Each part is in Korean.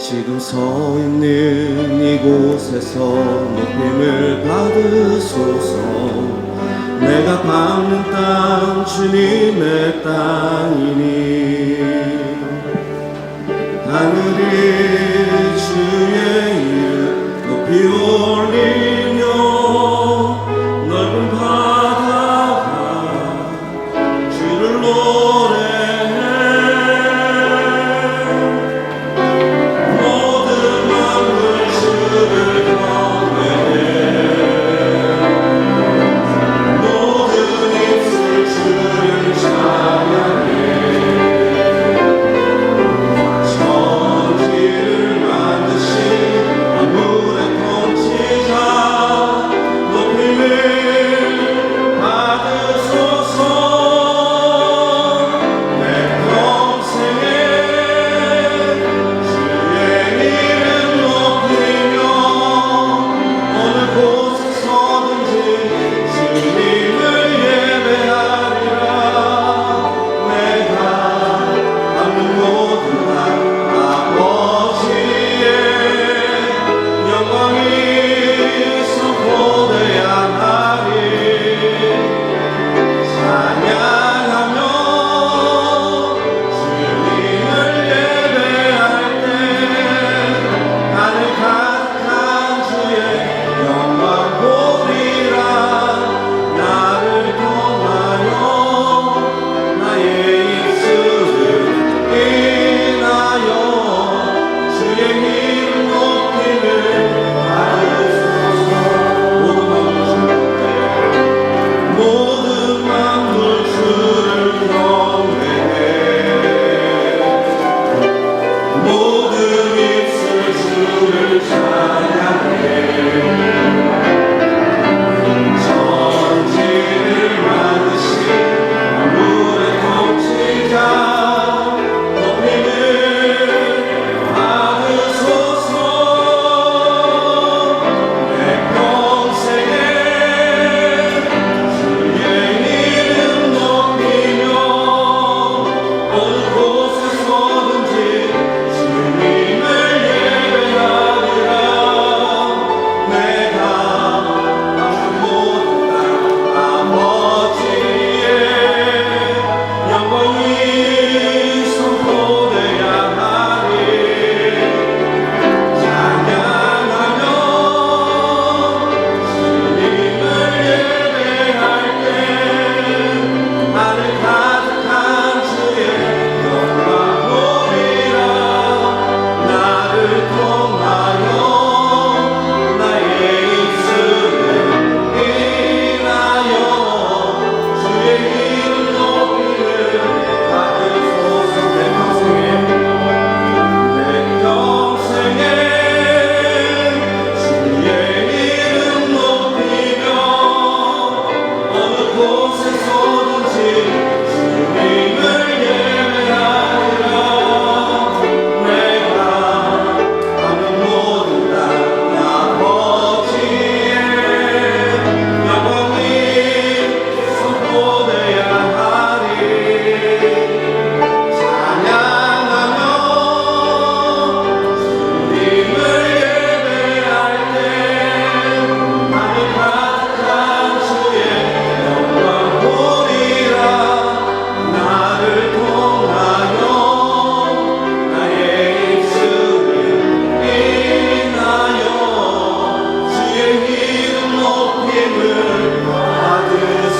지금 서 있는 이곳에서 높임을 받으소서. 내가 밟는 땅 주님의 땅이니 하늘이 주의 이름 높이 올리며 넓은 바다가 주를 노래해. 모든 만물 주를 경외해. 모든 입술 주를 찬양해. 천지를 만드신 만물의 통치자 높임을 받으소서. 내 평생에 주의 이름 높이며 어느 곳에 서든지 주님을 예배하리라. 내가 받는 모든 날 아버지의 영광이 선포돼야 하리. 찬양하며 주님을 예배할 때 하늘 가득한 주의 영광 보리라. 나를 통하여 나의 입술을 인하여 주의 이름 높임을 받으소서. 모든 만물 주를 경외해. 모든 입술 주를 찬양해. 천지를 만드신 만물의 통치자 높임을 받으소서. 내 평생에 주의 이름 높이며 어느 곳에 서든지 주님을 예배하리라. 내가 받는 모든 날 아버지의 영광이 선포돼야 하리. 찬양하며 주님을 예배할 때 하늘 가득한 주의 영광 보리라. 나를 통하여 나의 입술을 인하여 주의 이름 높임을 받으소서. 내 평생에 주의 이름 높이며 어느 곳에 서든지 주님을 예배하리라. 내가 받는 모든 날 아버지의 영광이 선포돼야 하리. 찬양하며 주님을 예배할 때 하늘 가득한 주의 영광 보리라. 나를 통하여 나의 입술을 인하여 주의 이름 높임을 받으소서.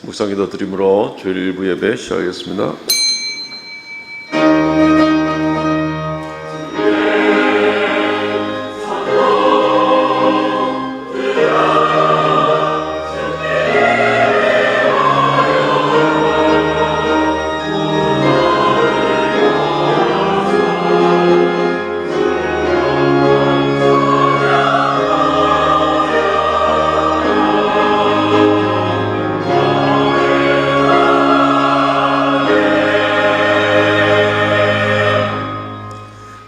묵상기도 드림으로 주일 일부 예배 시작하겠습니다.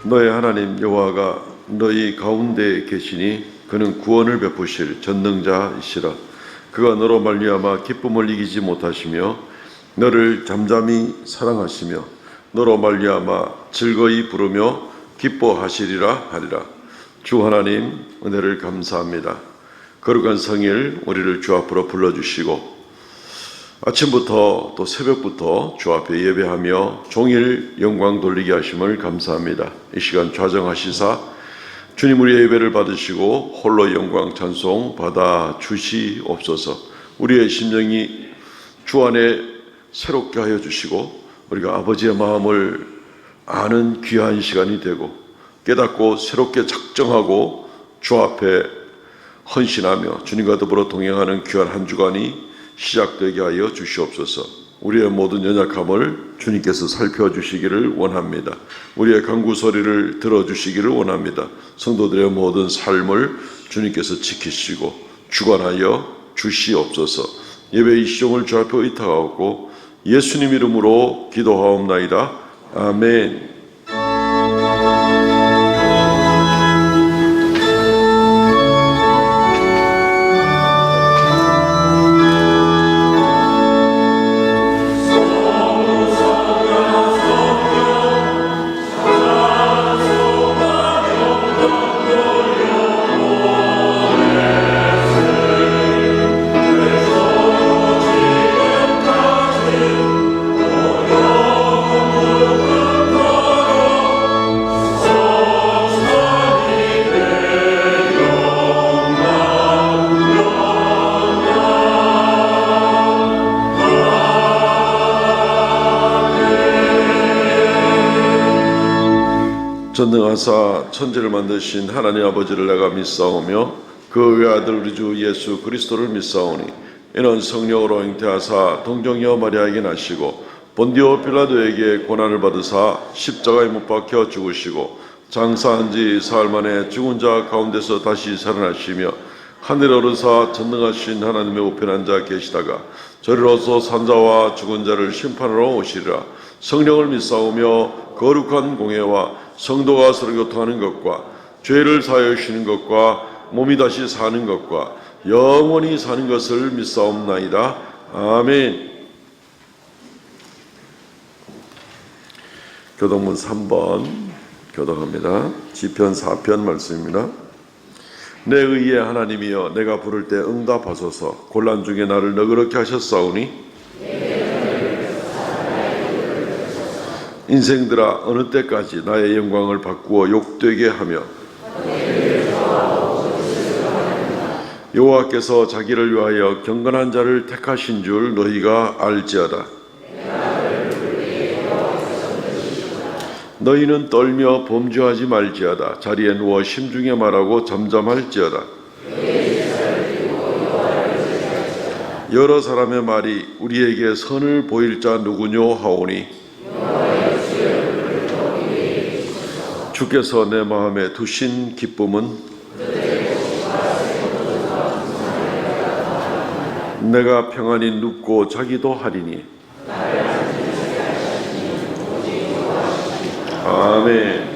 너의 하나님 여호와가 너희 가운데 계시니 그는 구원을 베푸실 전능자이시라. 그가 너로 말미암아 기쁨을 이기지 못하시며 너를 잠잠히 사랑하시며 너로 말미암아 즐거이 부르며 기뻐하시리라 하리라. 주 하나님 은혜를 감사합니다. 거룩한 성일 우리를 주 앞으로 불러주시고 아침부터 또 새벽부터 주 앞에 예배하며 종일 영광 돌리게 하심을 감사합니다. 이 시간 좌정하시사 주님 우리의 예배를 받으시고 홀로 영광 찬송 받아 주시옵소서. 우리의 심령이 주 안에 새롭게 하여 주시고 우리가 아버지의 마음을 아는 귀한 시간이 되고 깨닫고 새롭게 작정하고 주 앞에 헌신하며 주님과 더불어 동행하는 귀한 한 주간이 시작되게 하여 주시옵소서. 우리의 모든 연약함을 주님께서 살펴주시기를 원합니다. 우리의 간구 소리를 들어주시기를 원합니다. 성도들의 모든 삶을 주님께서 지키시고 주관하여 주시옵소서. 예배 이 시종을 주 앞에 의탁하고 예수님 이름으로 기도하옵나이다. 아멘. 전능하사 천지를 만드신 하나님 아버지를 내가 믿사오며 그 외아들 우리 주 예수 그리스도를 믿사오니 이는 성령으로 잉태하사 동정녀 마리아에게 나시고 본디오 빌라도에게 고난을 받으사 십자가에 못 박혀 죽으시고 장사한 지 사흘 만에 죽은 자 가운데서 다시 살아나시며 하늘에 오르사 전능하신 하나님의 우편한 자 계시다가 저리로서 산자와 죽은 자를 심판하러 오시리라. 성령을 믿사오며 거룩한 공예와 성도가 서로 교통하는 것과 죄를 사하여 주시는 것과 몸이 다시 사는 것과 영원히 사는 것을 믿사옵나이다. 아멘. 교독문 3번 교독합니다. 시편 4편 말씀입니다. 내 의의 하나님이여 내가 부를 때 응답하소서. 곤란 중에 나를 너그럽게 하셨사오니 인생들아 어느 때까지 나의 영광을 바꾸어 욕되게 하며 여호와께서 자기를 위하여 경건한 자를 택하신 줄 너희가 알지어다. 너희는 떨며 범죄하지 말지어다. 자리에 누워 심중에 말하고 잠잠할지어다. 여러 사람의 말이 우리에게 선을 보일 자 누구뇨 하오니 주께서 내 마음에 두신 기쁨은 내가 평안히 눕고 자기도 하리니. 아멘.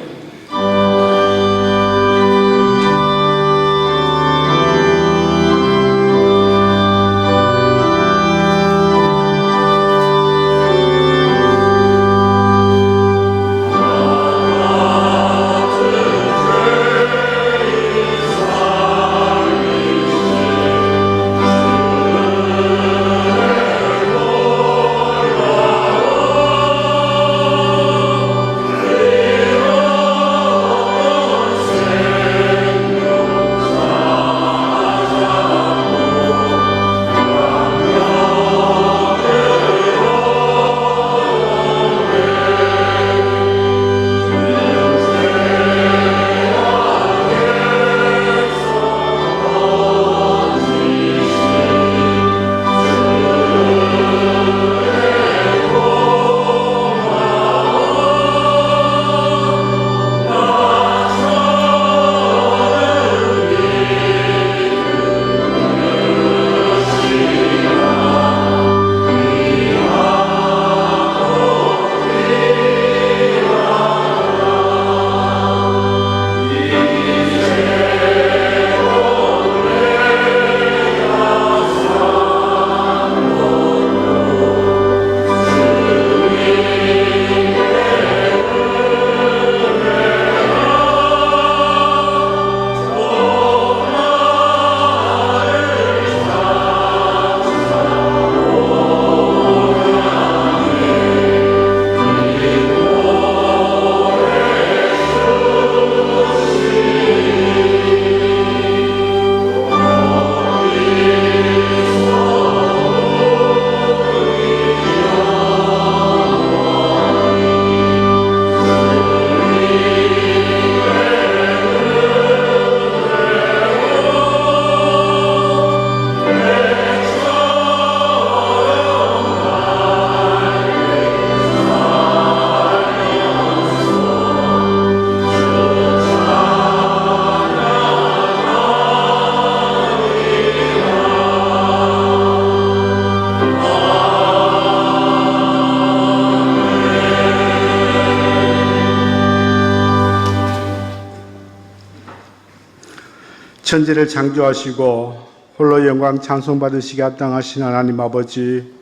천지를 창조하시고 홀로 영광 찬송 받으시게 합당하신 하나님 아버지,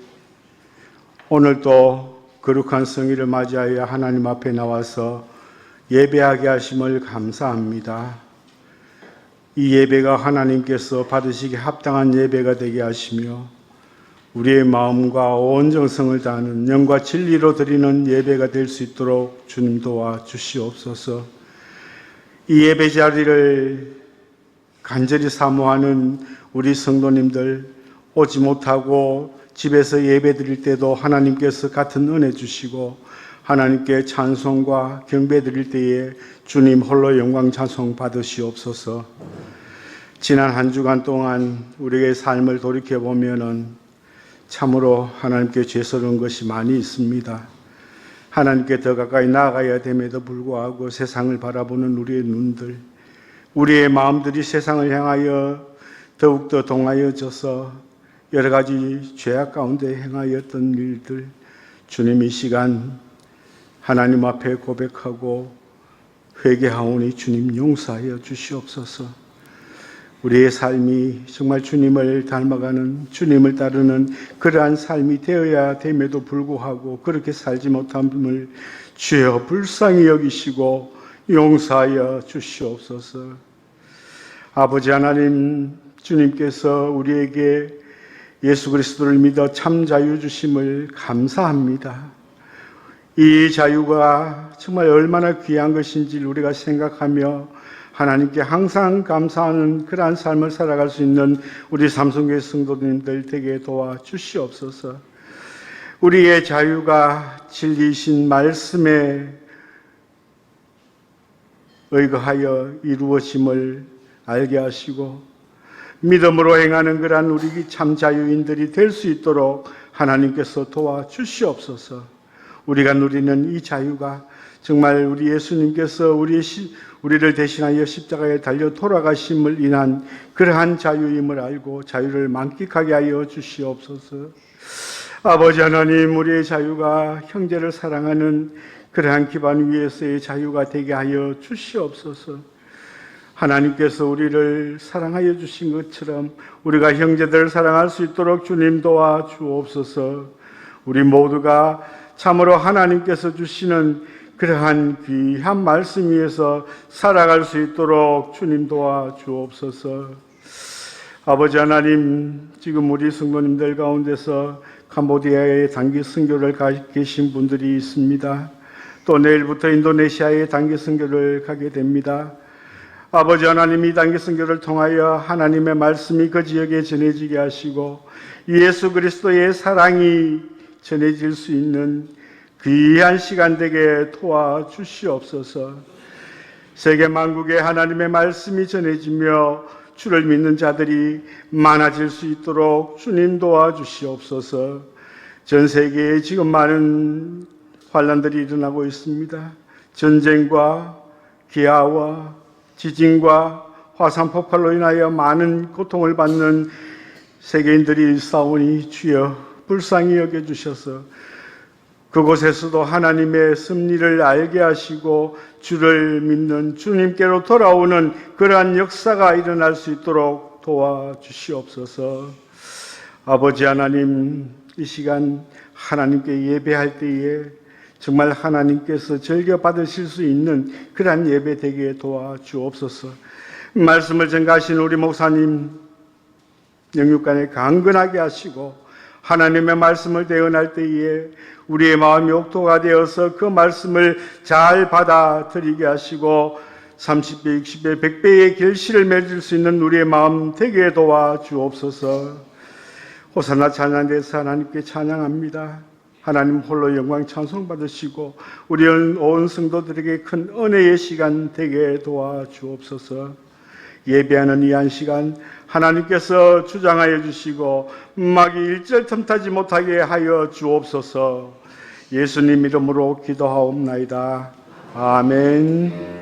오늘도 거룩한 성일을 맞이하여 하나님 앞에 나와서 예배하게 하심을 감사합니다. 이 예배가 하나님께서 받으시기 합당한 예배가 되게 하시며 우리의 마음과 온 정성을 다하는 영과 진리로 드리는 예배가 될 수 있도록 주님 도와주시옵소서. 이 예배 자리를 간절히 사모하는 우리 성도님들, 오지 못하고 집에서 예배 드릴 때도 하나님께서 같은 은혜 주시고 하나님께 찬송과 경배 드릴 때에 주님 홀로 영광 찬송 받으시옵소서. 지난 한 주간 동안 우리의 삶을 돌이켜보면 참으로 하나님께 죄스러운 것이 많이 있습니다. 하나님께 더 가까이 나아가야 됨에도 불구하고 세상을 바라보는 우리의 눈들, 우리의 마음들이 세상을 향하여 더욱더 동하여져서 여러 가지 죄악 가운데 행하였던 일들, 주님 이 시간 하나님 앞에 고백하고 회개하오니 주님 용서하여 주시옵소서. 우리의 삶이 정말 주님을 닮아가는, 주님을 따르는 그러한 삶이 되어야 됨에도 불구하고 그렇게 살지 못함을 주여 불쌍히 여기시고 용서하여 주시옵소서. 아버지 하나님, 주님께서 우리에게 예수 그리스도를 믿어 참 자유 주심을 감사합니다. 이 자유가 정말 얼마나 귀한 것인지 우리가 생각하며 하나님께 항상 감사하는 그러한 삶을 살아갈 수 있는 우리 삼성교회 성도님들 되게 도와주시옵소서. 우리의 자유가 진리이신 말씀에 의거하여 이루어짐을 알게 하시고 믿음으로 행하는 그러한 우리 참 자유인들이 될 수 있도록 하나님께서 도와주시옵소서. 우리가 누리는 이 자유가 정말 우리 예수님께서 우리를 대신하여 십자가에 달려 돌아가심을 인한 그러한 자유임을 알고 자유를 만끽하게 하여 주시옵소서. 아버지 하나님, 우리의 자유가 형제를 사랑하는 그러한 기반 위에서의 자유가 되게 하여 주시옵소서. 하나님께서 우리를 사랑하여 주신 것처럼 우리가 형제들을 사랑할 수 있도록 주님 도와주옵소서. 우리 모두가 참으로 하나님께서 주시는 그러한 귀한 말씀 위에서 살아갈 수 있도록 주님 도와주옵소서. 아버지 하나님, 지금 우리 성도님들 가운데서 캄보디아에 단기 선교를 가 계신 분들이 있습니다. 또 내일부터 인도네시아에 단기 선교를 가게 됩니다. 아버지 하나님, 이 단기 선교를 통하여 하나님의 말씀이 그 지역에 전해지게 하시고 예수 그리스도의 사랑이 전해질 수 있는 귀한 시간 되게 도와주시옵소서. 세계 만국에 하나님의 말씀이 전해지며 주를 믿는 자들이 많아질 수 있도록 주님 도와주시옵소서. 전 세계에 지금 많은 환난들이 일어나고 있습니다. 전쟁과 기아와 지진과 화산 폭발로 인하여 많은 고통을 받는 세계인들이 싸우니 주여 불쌍히 여겨주셔서 그곳에서도 하나님의 섭리를 알게 하시고 주를 믿는 주님께로 돌아오는 그러한 역사가 일어날 수 있도록 도와주시옵소서. 아버지 하나님, 이 시간 하나님께 예배할 때에 정말 하나님께서 즐겨 받으실 수 있는 그러한 예배 되게 도와주옵소서. 말씀을 전가하신 우리 목사님 영육간에 강건하게 하시고 하나님의 말씀을 대언할 때에 우리의 마음이 옥토가 되어서 그 말씀을 잘 받아들이게 하시고 30배, 60배, 100배의 결실을 맺을 수 있는 우리의 마음 되게 도와주옵소서. 호산나 찬양대에서 하나님께 찬양합니다. 하나님 홀로 영광 찬송 받으시고 우리 온 성도들에게 큰 은혜의 시간 되게 도와주옵소서. 예배하는 이 한 시간 하나님께서 주장하여 주시고 마귀 일절 틈타지 못하게 하여 주옵소서. 예수님 이름으로 기도하옵나이다. 아멘.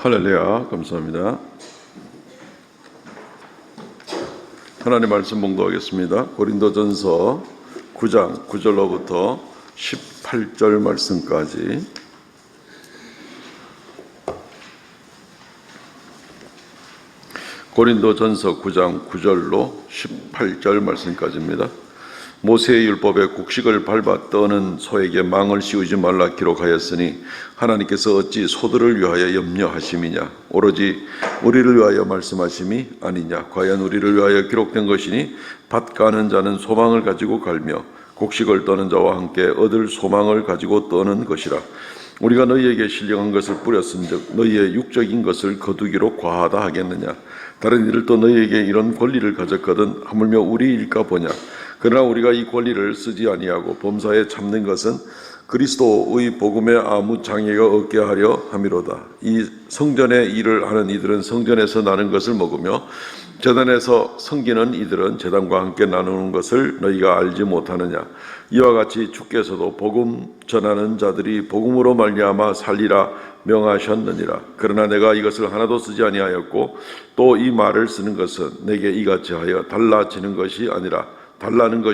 할렐루야, 감사합니다. 하나님 말씀 봉독하겠습니다. 고린도전서 9장 9절로부터 18절 말씀까지. 고린도전서 9장 9절로 18절 말씀까지입니다. 모세의 율법에 곡식을 밟아 떠는 소에게 망을 씌우지 말라 기록하였으니 하나님께서 어찌 소들을 위하여 염려하심이냐? 오로지 우리를 위하여 말씀하심이 아니냐? 과연 우리를 위하여 기록된 것이니 밭 가는 자는 소망을 가지고 갈며 곡식을 떠는 자와 함께 얻을 소망을 가지고 떠는 것이라. 우리가 너희에게 신령한 것을 뿌렸은즉 너희의 육적인 것을 거두기로 과하다 하겠느냐? 다른 이들도 너희에게 이런 권리를 가졌거든 하물며 우리일까 보냐? 그러나 우리가 이 권리를 쓰지 아니하고 범사에 참는 것은 그리스도의 복음에 아무 장애가 없게 하려 함이로다. 이 성전의 일을 하는 이들은 성전에서 나는 것을 먹으며 제단에서 섬기는 이들은 제단과 함께 나누는 것을 너희가 알지 못하느냐? 이와 같이 주께서도 복음 전하는 자들이 복음으로 말미암아 살리라 명하셨느니라. 그러나 내가 이것을 하나도 쓰지 아니하였고 또 이 말을 쓰는 것은 내게 이같이 하여 달라는 것이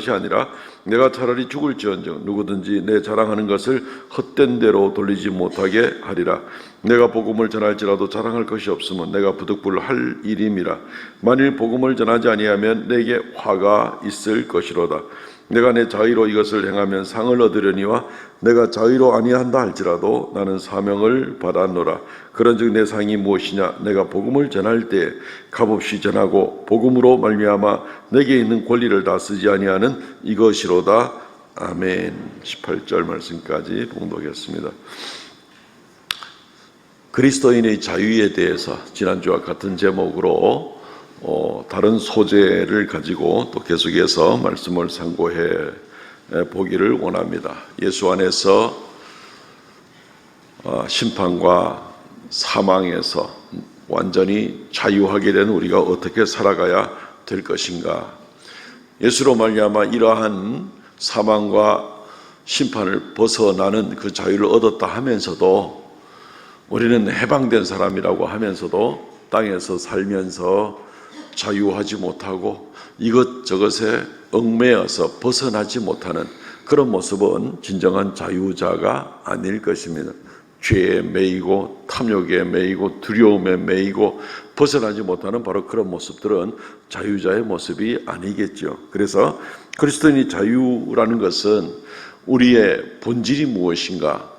아니라 내가 차라리 죽을지언정 누구든지 내 자랑하는 것을 헛된 대로 돌리지 못하게 하리라. 내가 복음을 전할지라도 자랑할 것이 없으면 내가 부득불할 일임이라. 만일 복음을 전하지 아니하면 내게 화가 있을 것이로다. 내가 내 자의로 이것을 행하면 상을 얻으려니와 내가 자의로 아니한다 할지라도 나는 사명을 받았노라. 그런즉 내 상이 무엇이냐? 내가 복음을 전할 때 값없이 전하고 복음으로 말미암아 내게 있는 권리를 다 쓰지 아니하는 이것이로다. 아멘. 18절 말씀까지 봉독했습니다. 그리스도인의 자유에 대해서 지난주와 같은 제목으로 다른 소재를 가지고 또 계속해서 말씀을 상고해 보기를 원합니다. 예수 안에서 심판과 사망에서 완전히 자유하게 된 우리가 어떻게 살아가야 될 것인가? 예수로 말미암아 이러한 사망과 심판을 벗어나는 그 자유를 얻었다 하면서도 우리는 해방된 사람이라고 하면서도 땅에서 살면서 자유하지 못하고 이것저것에 얽매여서 벗어나지 못하는 그런 모습은 진정한 자유자가 아닐 것입니다. 죄에 매이고 탐욕에 매이고 두려움에 매이고 벗어나지 못하는 바로 그런 모습들은 자유자의 모습이 아니겠죠. 그래서 그리스도인의 자유라는 것은 우리의 본질이 무엇인가,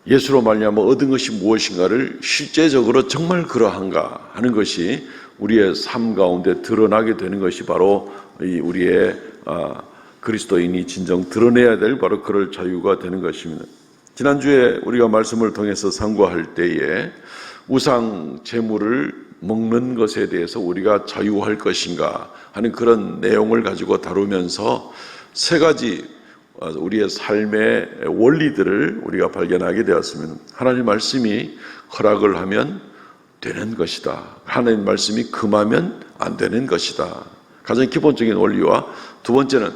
예수로 말미암아 얻은 것이 무엇인가를 실제적으로 정말 그러한가 하는 것이 우리의 삶 가운데 드러나게 되는 것이 바로 우리의 그리스도인이 진정 드러내야 될 바로 그럴 자유가 되는 것입니다. 지난주에 우리가 말씀을 통해서 상고할 때에 우상 제물을 먹는 것에 대해서 우리가 자유할 것인가 하는 그런 내용을 가지고 다루면서 세 가지 우리의 삶의 원리들을 우리가 발견하게 되었습니다. 하나님 말씀이 허락을 하면 되는 것이다. 하나님 말씀이 금하면 안 되는 것이다. 가장 기본적인 원리와 두 번째는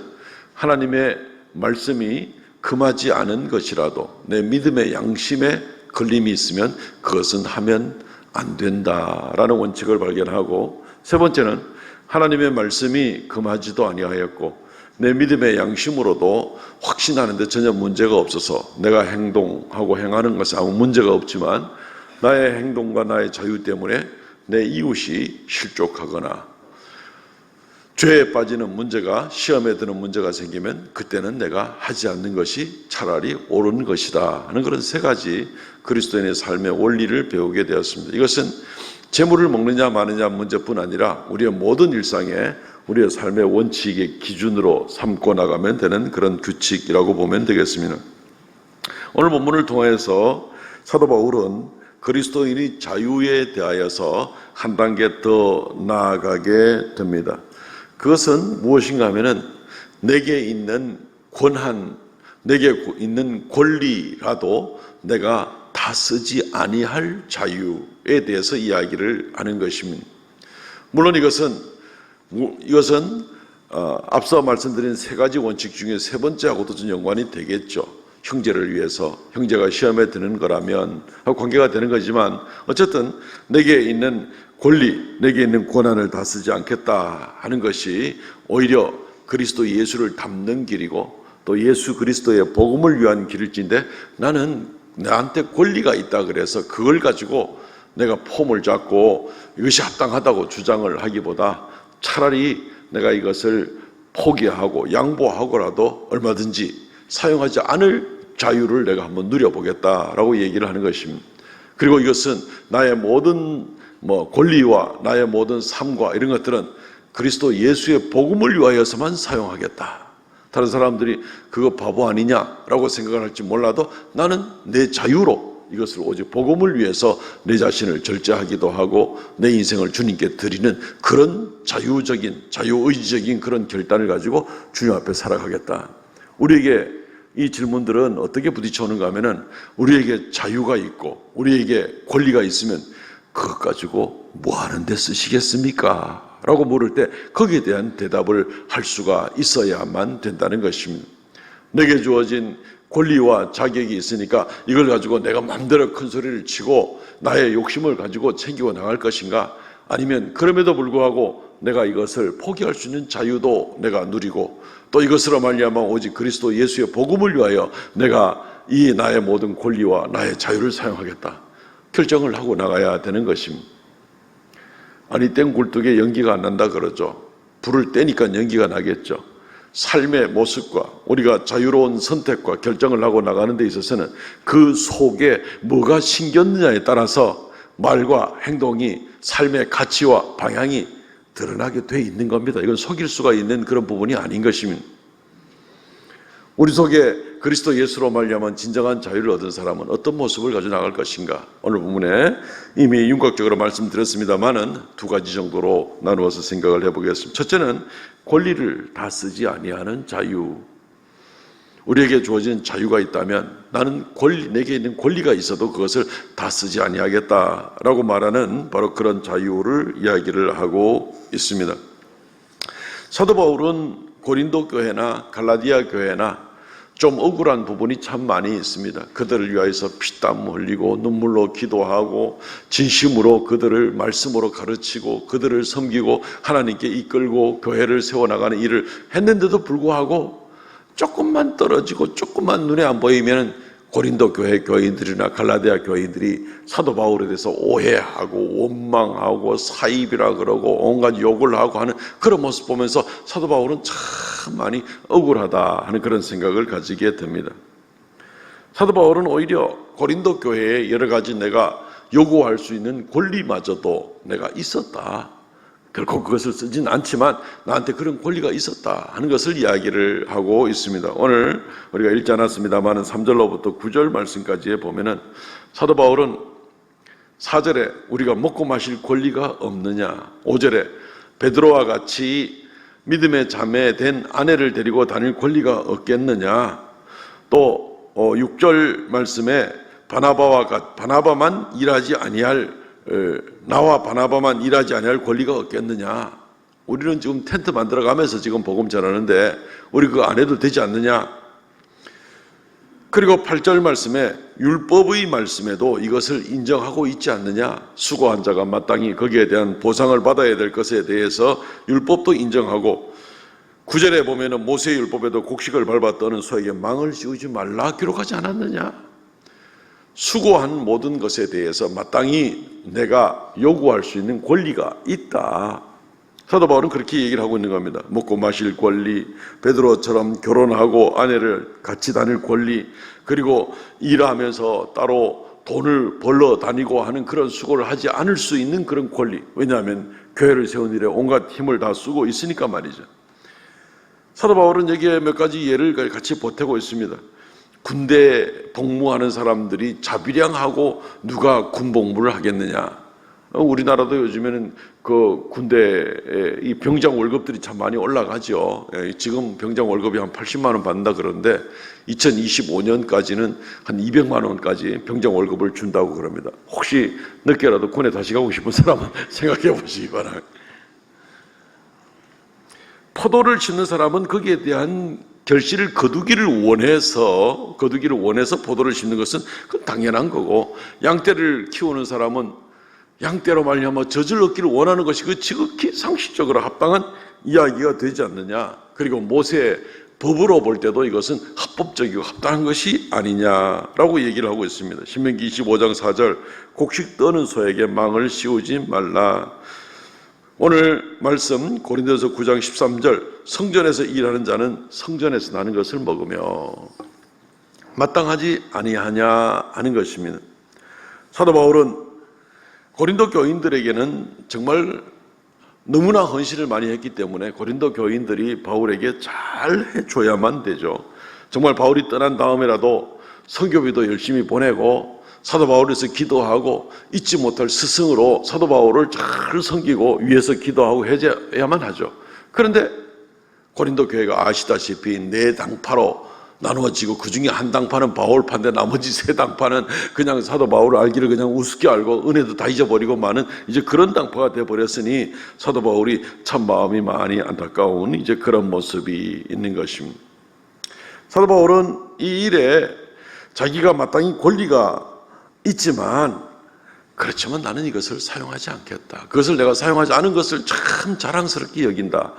하나님의 말씀이 금하지 않은 것이라도 내 믿음의 양심에 걸림이 있으면 그것은 하면 안 된다라는 원칙을 발견하고, 세 번째는 하나님의 말씀이 금하지도 아니하였고 내 믿음의 양심으로도 확신하는데 전혀 문제가 없어서 내가 행동하고 행하는 것은 아무 문제가 없지만 나의 행동과 나의 자유 때문에 내 이웃이 실족하거나 죄에 빠지는 문제가, 시험에 드는 문제가 생기면 그때는 내가 하지 않는 것이 차라리 옳은 것이다 하는 그런 세 가지 그리스도인의 삶의 원리를 배우게 되었습니다. 이것은 재물을 먹느냐 마느냐 문제뿐 아니라 우리의 모든 일상에 우리의 삶의 원칙의 기준으로 삼고 나가면 되는 그런 규칙이라고 보면 되겠습니다. 오늘 본문을 통해서 사도 바울은 그리스도인의 자유에 대하여서 한 단계 더 나아가게 됩니다. 그것은 무엇인가 하면은 내게 있는 권한, 내게 있는 권리라도 내가 다 쓰지 아니할 자유에 대해서 이야기를 하는 것입니다. 물론 이것은 앞서 말씀드린 세 가지 원칙 중에 세 번째하고도 좀 연관이 되겠죠. 형제를 위해서, 형제가 시험에 드는 거라면 하고 관계가 되는 거지만, 어쨌든 내게 있는 권리, 내게 있는 권한을 다 쓰지 않겠다 하는 것이 오히려 그리스도 예수를 닮는 길이고 또 예수 그리스도의 복음을 위한 길일진데, 나는 나한테 권리가 있다 그래서 그걸 가지고 내가 폼을 잡고 이것이 합당하다고 주장을 하기보다 차라리 내가 이것을 포기하고 양보하고라도 얼마든지 사용하지 않을 자유를 내가 한번 누려보겠다라고 얘기를 하는 것입니다. 그리고 이것은 나의 모든 권리와 나의 모든 삶과 이런 것들은 그리스도 예수의 복음을 위하여서만 사용하겠다. 다른 사람들이 그거 바보 아니냐라고 생각을 할지 몰라도 나는 내 자유로 이것을 오직 복음을 위해서 내 자신을 절제하기도 하고 내 인생을 주님께 드리는 그런 자유적인, 자유의지적인 그런 결단을 가지고 주님 앞에 살아가겠다. 우리에게 이 질문들은 어떻게 부딪혀오는가 하면은, 우리에게 자유가 있고 우리에게 권리가 있으면 그것 가지고 뭐 하는 데 쓰시겠습니까? 라고 물을 때 거기에 대한 대답을 할 수가 있어야만 된다는 것입니다. 내게 주어진 권리와 자격이 있으니까 이걸 가지고 내가 마음대로 큰 소리를 치고 나의 욕심을 가지고 챙기고 나갈 것인가? 아니면 그럼에도 불구하고 내가 이것을 포기할 수 있는 자유도 내가 누리고 또 이것으로 말미암아 오직 그리스도 예수의 복음을 위하여 내가 이 나의 모든 권리와 나의 자유를 사용하겠다 결정을 하고 나가야 되는 것입니다. 아니, 땡 굴뚝에 연기가 안 난다 그러죠. 불을 떼니까 연기가 나겠죠. 삶의 모습과 우리가 자유로운 선택과 결정을 하고 나가는 데 있어서는 그 속에 뭐가 심겼느냐에 따라서 말과 행동이, 삶의 가치와 방향이 드러나게 돼 있는 겁니다. 이건 속일 수가 있는 그런 부분이 아닌 것입니다. 우리 속에 그리스도 예수로 말미암아 진정한 자유를 얻은 사람은 어떤 모습을 가지고 나갈 것인가? 오늘 본문에 이미 윤곽적으로 말씀드렸습니다만은 두 가지 정도로 나누어서 생각을 해보겠습니다. 첫째는 권리를 다 쓰지 아니하는 자유. 우리에게 주어진 자유가 있다면 나는 내게 있는 권리가 있어도 그것을 다 쓰지 아니하겠다라고 말하는 바로 그런 자유를 이야기를 하고 있습니다. 사도 바울은 고린도 교회나 갈라디아 교회나 좀 억울한 부분이 참 많이 있습니다. 그들을 위하여서 피땀 흘리고 눈물로 기도하고 진심으로 그들을 말씀으로 가르치고 그들을 섬기고 하나님께 이끌고 교회를 세워나가는 일을 했는데도 불구하고 조금만 떨어지고 조금만 눈에 안 보이면 고린도 교회 교인들이나 갈라디아 교인들이 사도 바울에 대해서 오해하고 원망하고 사입이라 그러고 온갖 욕을 하고 하는 그런 모습 보면서 사도 바울은 참 많이 억울하다 하는 그런 생각을 가지게 됩니다. 사도 바울은 오히려 고린도 교회에 여러 가지 내가 요구할 수 있는 권리마저도 내가 있었다. 결코 그것을 쓰진 않지만 나한테 그런 권리가 있었다 하는 것을 이야기를 하고 있습니다. 오늘 우리가 읽지 않았습니다만 3절로부터 9절 말씀까지에 보면은 사도 바울은 4절에 우리가 먹고 마실 권리가 없느냐, 5절에 베드로와 같이 믿음의 자매 된 아내를 데리고 다닐 권리가 없겠느냐, 또 6절 말씀에 바나바만 일하지 아니할 나와 바나바만 일하지 아니할 권리가 없겠느냐. 우리는 지금 텐트 만들어가면서 지금 복음 전하는데 우리 그거 안 해도 되지 않느냐. 그리고 8절 말씀에 율법의 말씀에도 이것을 인정하고 있지 않느냐. 수고한 자가 마땅히 거기에 대한 보상을 받아야 될 것에 대해서 율법도 인정하고, 9절에 보면은 모세의 율법에도 곡식을 밟아 떠는 소에게 망을 씌우지 말라 기록하지 않았느냐. 수고한 모든 것에 대해서 마땅히 내가 요구할 수 있는 권리가 있다. 사도 바울은 그렇게 얘기를 하고 있는 겁니다. 먹고 마실 권리, 베드로처럼 결혼하고 아내를 같이 다닐 권리, 그리고 일하면서 따로 돈을 벌러 다니고 하는 그런 수고를 하지 않을 수 있는 그런 권리. 왜냐하면 교회를 세운 일에 온갖 힘을 다 쓰고 있으니까 말이죠. 사도 바울은 여기에 몇 가지 예를 같이 보태고 있습니다. 군대 복무하는 사람들이 자비량하고 누가 군복무를 하겠느냐. 우리나라도 요즘에는 그 군대에 이 병장 월급들이 참 많이 올라가죠. 지금 병장 월급이 한 80만 원 받는다 그러는데 2025년까지는 한 200만 원까지 병장 월급을 준다고 그럽니다. 혹시 늦게라도 군에 다시 가고 싶은 사람은 생각해 보시기 바랍니다. 포도를 심는 사람은 거기에 대한 결실을 거두기를 원해서 포도를 심는 것은 그건 당연한 거고, 양떼를 키우는 사람은 양떼로 말미암아 젖을 얻기를 원하는 것이 그 지극히 상식적으로 합당한 이야기가 되지 않느냐. 그리고 모세의 법으로 볼 때도 이것은 합법적이고 합당한 것이 아니냐라고 얘기를 하고 있습니다. 신명기 25장 4절, 곡식 떠는 소에게 망을 씌우지 말라. 오늘 말씀 고린도서 9장 13절, 성전에서 일하는 자는 성전에서 나는 것을 먹으며 마땅하지 아니하냐 하는 것입니다. 사도 바울은 고린도 교인들에게는 정말 너무나 헌신을 많이 했기 때문에 고린도 교인들이 바울에게 잘 해줘야만 되죠. 정말 바울이 떠난 다음에라도 선교비도 열심히 보내고 사도 바울에서 기도하고 잊지 못할 스승으로 사도 바울을 잘 섬기고 위해서 기도하고 해야만 하죠. 그런데 고린도 교회가 아시다시피 네 당파로 나누어지고 그 중에 한 당파는 바울파인데 나머지 세 당파는 그냥 사도 바울을 알기를 그냥 우습게 알고 은혜도 다 잊어버리고 마는 이제 그런 당파가 되어버렸으니 사도 바울이 참 마음이 많이 안타까운 이제 그런 모습이 있는 것입니다. 사도 바울은 이 일에 자기가 마땅히 권리가 있지만 그렇지만 나는 이것을 사용하지 않겠다. 그것을 내가 사용하지 않은 것을 참 자랑스럽게 여긴다.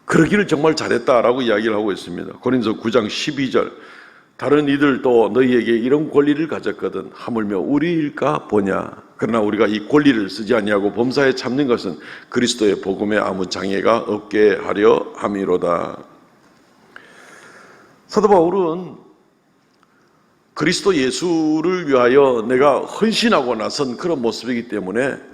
그러기를 정말 잘했다라고 이야기를 하고 있습니다. 고린도서 9장 12절, 다른 이들도 너희에게 이런 권리를 가졌거든 하물며 우리일까 보냐. 그러나 우리가 이 권리를 쓰지 아니하고 범사에 참는 것은 그리스도의 복음에 아무 장애가 없게 하려 함이로다. 사도 바울은 그리스도 예수를 위하여 내가 헌신하고 나선 그런 모습이기 때문에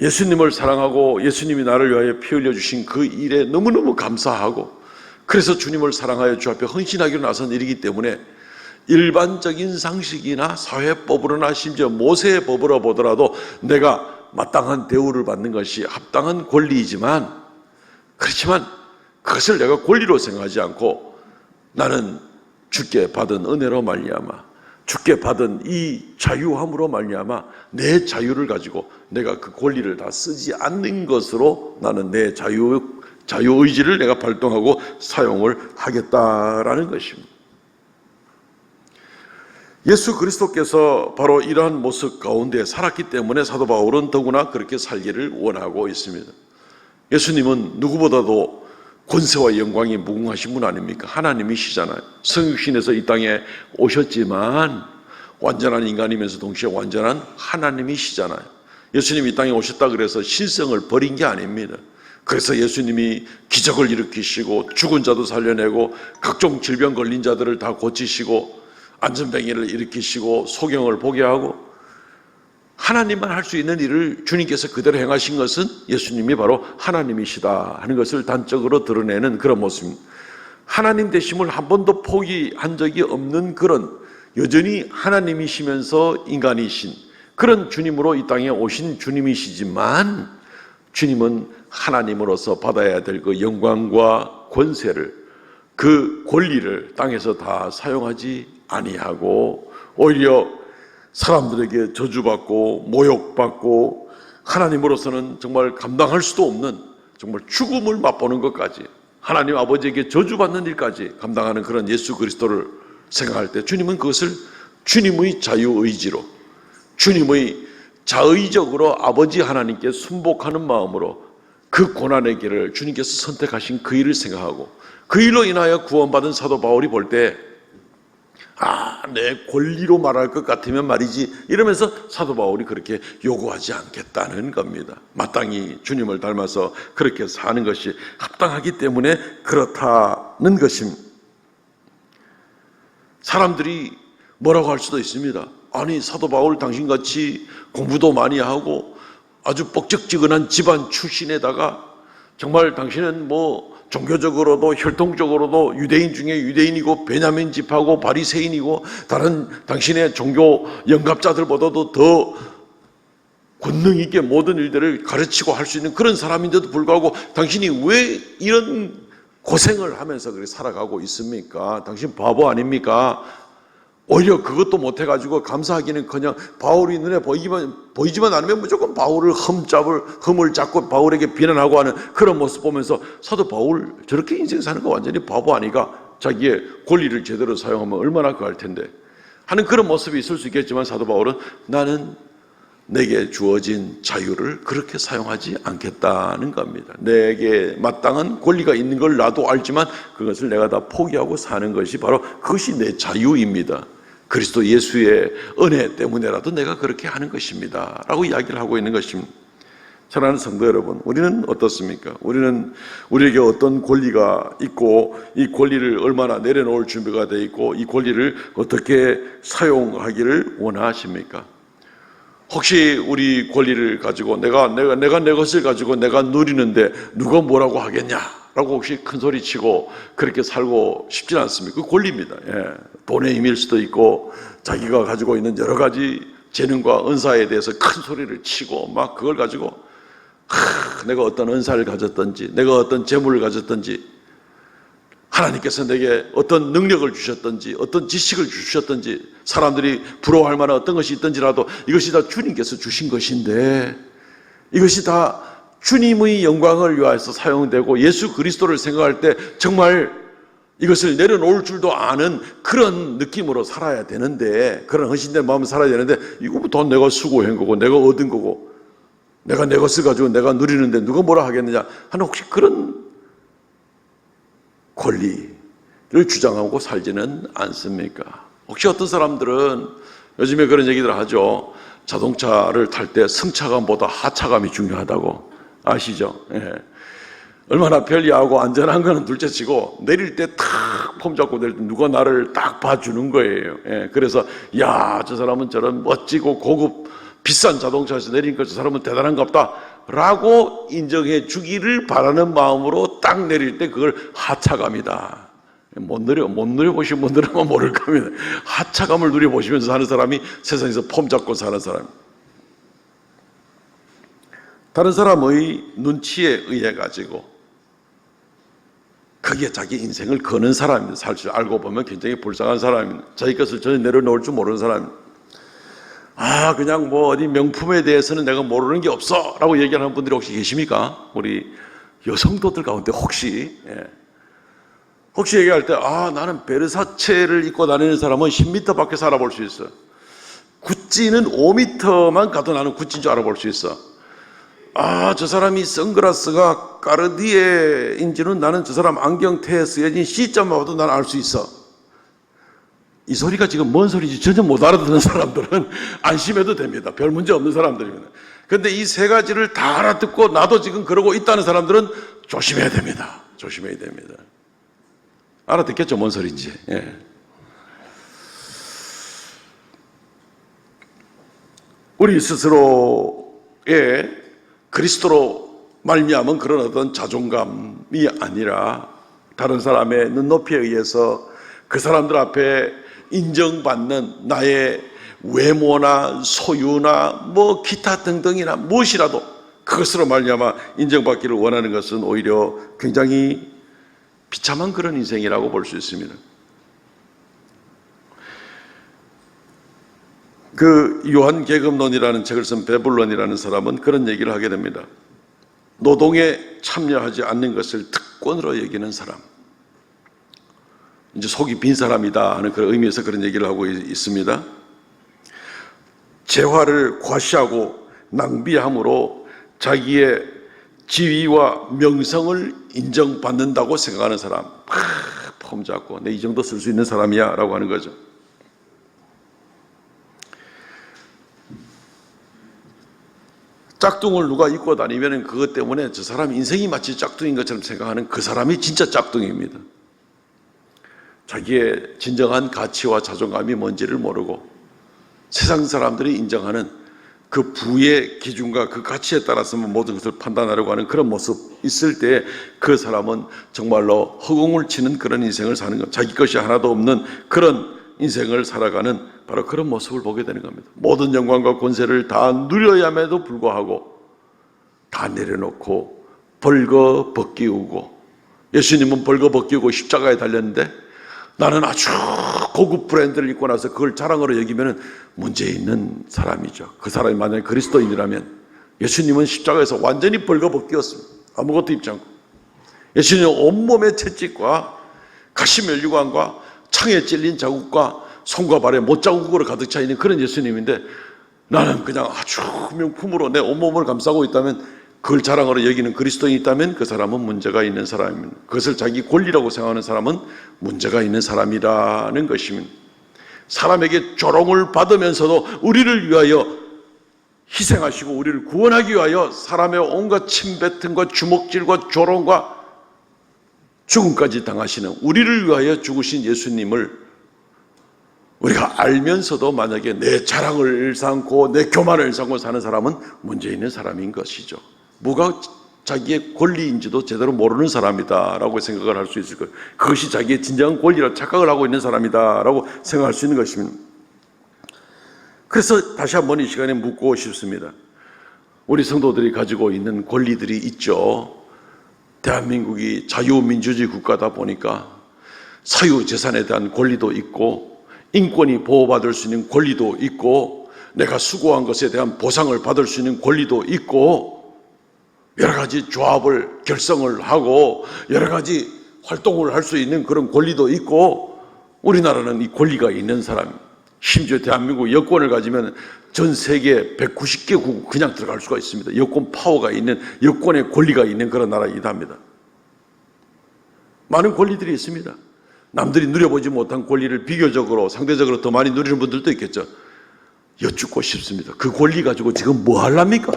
예수님을 사랑하고 예수님이 나를 위하여 피 흘려주신 그 일에 너무너무 감사하고 그래서 주님을 사랑하여 주 앞에 헌신하기로 나선 일이기 때문에 일반적인 상식이나 사회법으로나 심지어 모세의 법으로 보더라도 내가 마땅한 대우를 받는 것이 합당한 권리이지만 그렇지만 그것을 내가 권리로 생각하지 않고 나는 주께 받은 은혜로 말미암아 주께 받은 이 자유함으로 말미암아 내 자유를 가지고 내가 그 권리를 다 쓰지 않는 것으로 나는 내 자유의지를 내가 발동하고 사용을 하겠다라는 것입니다. 예수 그리스도께서 바로 이러한 모습 가운데 살았기 때문에 사도 바울은 더구나 그렇게 살기를 원하고 있습니다. 예수님은 누구보다도 권세와 영광이 무궁하신 분 아닙니까? 하나님이시잖아요. 성육신에서 이 땅에 오셨지만 완전한 인간이면서 동시에 완전한 하나님이시잖아요. 예수님이 이 땅에 오셨다 그래서 신성을 버린 게 아닙니다. 그래서 예수님이 기적을 일으키시고 죽은 자도 살려내고 각종 질병 걸린 자들을 다 고치시고 안전병이를 일으키시고 소경을 보게 하고 하나님만 할 수 있는 일을 주님께서 그대로 행하신 것은 예수님이 바로 하나님이시다 하는 것을 단적으로 드러내는 그런 모습입니다. 하나님 되심을 한 번도 포기한 적이 없는 그런 여전히 하나님이시면서 인간이신 그런 주님으로 이 땅에 오신 주님이시지만 주님은 하나님으로서 받아야 될 그 영광과 권세를 그 권리를 땅에서 다 사용하지 아니하고 오히려 사람들에게 저주받고 모욕받고 하나님으로서는 정말 감당할 수도 없는 정말 죽음을 맛보는 것까지 하나님 아버지에게 저주받는 일까지 감당하는 그런 예수 그리스도를 생각할 때 주님은 그것을 주님의 자유의지로 주님의 자의적으로 아버지 하나님께 순복하는 마음으로 그 고난의 길을 주님께서 선택하신 그 일을 생각하고 그 일로 인하여 구원받은 사도 바울이 볼 때 내 권리로 말할 것 같으면 말이지 이러면서 사도 바울이 그렇게 요구하지 않겠다는 겁니다. 마땅히 주님을 닮아서 그렇게 사는 것이 합당하기 때문에 그렇다는 것입니다. 사람들이 뭐라고 할 수도 있습니다. 아니 사도 바울 당신같이 공부도 많이 하고 아주 뻑적지근한 집안 출신에다가 정말 당신은 뭐 종교적으로도 혈통적으로도 유대인 중에 유대인이고 베냐민 집하고 바리새인이고 다른 당신의 종교 영갑자들보다도 더 권능 있게 모든 일들을 가르치고 할 수 있는 그런 사람인데도 불구하고 당신이 왜 이런 고생을 하면서 그렇게 살아가고 있습니까? 당신 바보 아닙니까? 오히려 그것도 못해가지고 감사하기는커녕 바울이 눈에 보이지만 않으면 무조건 바울을 흠을 잡고 바울에게 비난하고 하는 그런 모습 보면서 사도 바울 저렇게 인생 사는 거 완전히 바보 아니가? 자기의 권리를 제대로 사용하면 얼마나 거할 텐데 하는 그런 모습이 있을 수 있겠지만, 사도 바울은 나는 내게 주어진 자유를 그렇게 사용하지 않겠다는 겁니다. 내게 마땅한 권리가 있는 걸 나도 알지만 그것을 내가 다 포기하고 사는 것이 바로 그것이 내 자유입니다. 그리스도 예수의 은혜 때문에라도 내가 그렇게 하는 것입니다 라고 이야기를 하고 있는 것입니다. 사랑하는 성도 여러분, 우리는 어떻습니까? 우리에게 어떤 권리가 있고 이 권리를 얼마나 내려놓을 준비가 되어 있고 이 권리를 어떻게 사용하기를 원하십니까? 혹시 우리 권리를 가지고 내가 내 것을 가지고 내가 누리는데 누가 뭐라고 하겠냐라고 혹시 큰 소리 치고 그렇게 살고 싶진 않습니까? 그 권리입니다. 돈의 힘일 수도 있고 자기가 가지고 있는 여러 가지 재능과 은사에 대해서 큰 소리를 치고 막 그걸 가지고 내가 어떤 은사를 가졌든지 내가 어떤 재물을 가졌든지 하나님께서 내게 어떤 능력을 주셨든지 어떤 지식을 주셨든지 사람들이 부러워할 만한 어떤 것이 있든지라도 이것이 다 주님께서 주신 것인데 이것이 다 주님의 영광을 위하여서 사용되고 예수 그리스도를 생각할 때 정말 이것을 내려놓을 줄도 아는 그런 느낌으로 살아야 되는데, 그런 헌신된 마음으로 살아야 되는데 이거 다 내가 수고한 거고 내가 얻은 거고 내가 내 것을 가지고 내가 누리는데 누가 뭐라 하겠느냐 하는 혹시 그런 권리를 주장하고 살지는 않습니까? 혹시 어떤 사람들은 요즘에 그런 얘기들 하죠. 자동차를 탈 때 승차감보다 하차감이 중요하다고. 아시죠? 얼마나 편리하고 안전한 거는 둘째치고 내릴 때 탁 폼 잡고 내릴 때 누가 나를 딱 봐주는 거예요. 그래서 야, 저 사람은 저런 멋지고 고급 비싼 자동차에서 내리니까 저 사람은 대단한갑다 라고 인정해 주기를 바라는 마음으로 딱 내릴 때 그걸 하차감이다. 못 누려보신 분들은 모를 겁니다. 하차감을 누려보시면서 사는 사람이 세상에서 폼 잡고 사는 사람. 다른 사람의 눈치에 의해 가지고 거기에 자기 인생을 거는 사람입니다. 사실 알고 보면 굉장히 불쌍한 사람입니다. 자기 것을 전혀 내려놓을 줄 모르는 사람입니다. 그냥 뭐 어디 명품에 대해서는 내가 모르는 게 없어 라고 얘기하는 분들이 혹시 계십니까? 우리 여성도들 가운데 혹시 얘기할 때 나는 베르사체를 입고 다니는 사람은 10m 밖에 살아볼 수 있어. 구찌는 5m만 가도 나는 구찌인 줄 알아볼 수 있어. 저 사람이 선글라스가 까르디에인지는 나는 저 사람 안경테에 쓰여진 C자만 봐도 나는 알 수 있어. 이 소리가 지금 뭔 소리인지 전혀 못 알아듣는 사람들은 안심해도 됩니다. 별 문제 없는 사람들입니다. 그런데 이 세 가지를 다 알아듣고 나도 지금 그러고 있다는 사람들은 조심해야 됩니다. 조심해야 됩니다. 알아듣겠죠? 뭔 소리인지. 우리 스스로의 그리스도로 말미암은 그런 어떤 자존감이 아니라 다른 사람의 눈높이에 의해서 그 사람들 앞에 인정받는 나의 외모나 소유나 뭐 기타 등등이나 무엇이라도 그것으로 말미암아 인정받기를 원하는 것은 오히려 굉장히 비참한 그런 인생이라고 볼 수 있습니다. 그 요한 계급론이라는 책을 쓴 베블론이라는 사람은 그런 얘기를 하게 됩니다. 노동에 참여하지 않는 것을 특권으로 여기는 사람, 이제 속이 빈 사람이다 하는 그런 의미에서 그런 얘기를 하고 있습니다. 재화를 과시하고 낭비함으로 자기의 지위와 명성을 인정받는다고 생각하는 사람, 폼 잡고 내 이 정도 쓸 수 있는 사람이야 라고 하는 거죠. 짝퉁을 누가 입고 다니면 그것 때문에 저 사람 인생이 마치 짝퉁인 것처럼 생각하는 그 사람이 진짜 짝퉁입니다. 자기의 진정한 가치와 자존감이 뭔지를 모르고 세상 사람들이 인정하는 그 부의 기준과 그 가치에 따라서만 모든 것을 판단하려고 하는 그런 모습 있을 때 그 사람은 정말로 허공을 치는 그런 인생을 사는 것, 자기 것이 하나도 없는 그런 인생을 살아가는 바로 그런 모습을 보게 되는 겁니다. 모든 영광과 권세를 다 누려야함에도 불구하고 다 내려놓고 벌거벗기우고, 예수님은 벌거벗기우고 십자가에 달렸는데 나는 아주 고급 브랜드를 입고 나서 그걸 자랑으로 여기면 문제 있는 사람이죠. 그 사람이 만약에 그리스도인이라면, 예수님은 십자가에서 완전히 벌거벗기었습니다. 아무것도 입지 않고. 예수님은 온몸의 채찍과 가시면류관과 창에 찔린 자국과 손과 발에 못자국으로 가득 차 있는 그런 예수님인데, 나는 그냥 아주 명품으로 내 온몸을 감싸고 있다면, 그걸 자랑으로 여기는 그리스도인이 있다면 그 사람은 문제가 있는 사람입니다. 그것을 자기 권리라고 생각하는 사람은 문제가 있는 사람이라는 것입니다. 사람에게 조롱을 받으면서도 우리를 위하여 희생하시고 우리를 구원하기 위하여 사람의 온갖 침뱉음과 주먹질과 조롱과 죽음까지 당하시는, 우리를 위하여 죽으신 예수님을 우리가 알면서도 만약에 내 자랑을 삼고 내 교만을 삼고 사는 사람은 문제 있는 사람인 것이죠. 뭐가 자기의 권리인지도 제대로 모르는 사람이다라고 생각을 할 수 있을 거예요. 그것이 자기의 진정한 권리라 착각을 하고 있는 사람이다라고 생각할 수 있는 것입니다. 그래서 다시 한번 이 시간에 묻고 싶습니다. 우리 성도들이 가지고 있는 권리들이 있죠. 대한민국이 자유민주주의 국가다 보니까 사유재산에 대한 권리도 있고, 인권이 보호받을 수 있는 권리도 있고, 내가 수고한 것에 대한 보상을 받을 수 있는 권리도 있고, 여러 가지 조합을 결성을 하고 여러 가지 활동을 할 수 있는 그런 권리도 있고, 우리나라는 이 권리가 있는 사람, 심지어 대한민국 여권을 가지면 전 세계 190개국 그냥 들어갈 수가 있습니다. 여권 파워가 있는, 여권의 권리가 있는 그런 나라이기도 합니다. 많은 권리들이 있습니다. 남들이 누려보지 못한 권리를 비교적으로 상대적으로 더 많이 누리는 분들도 있겠죠. 여쭙고 싶습니다. 그 권리 가지고 지금 뭐 하랍니까?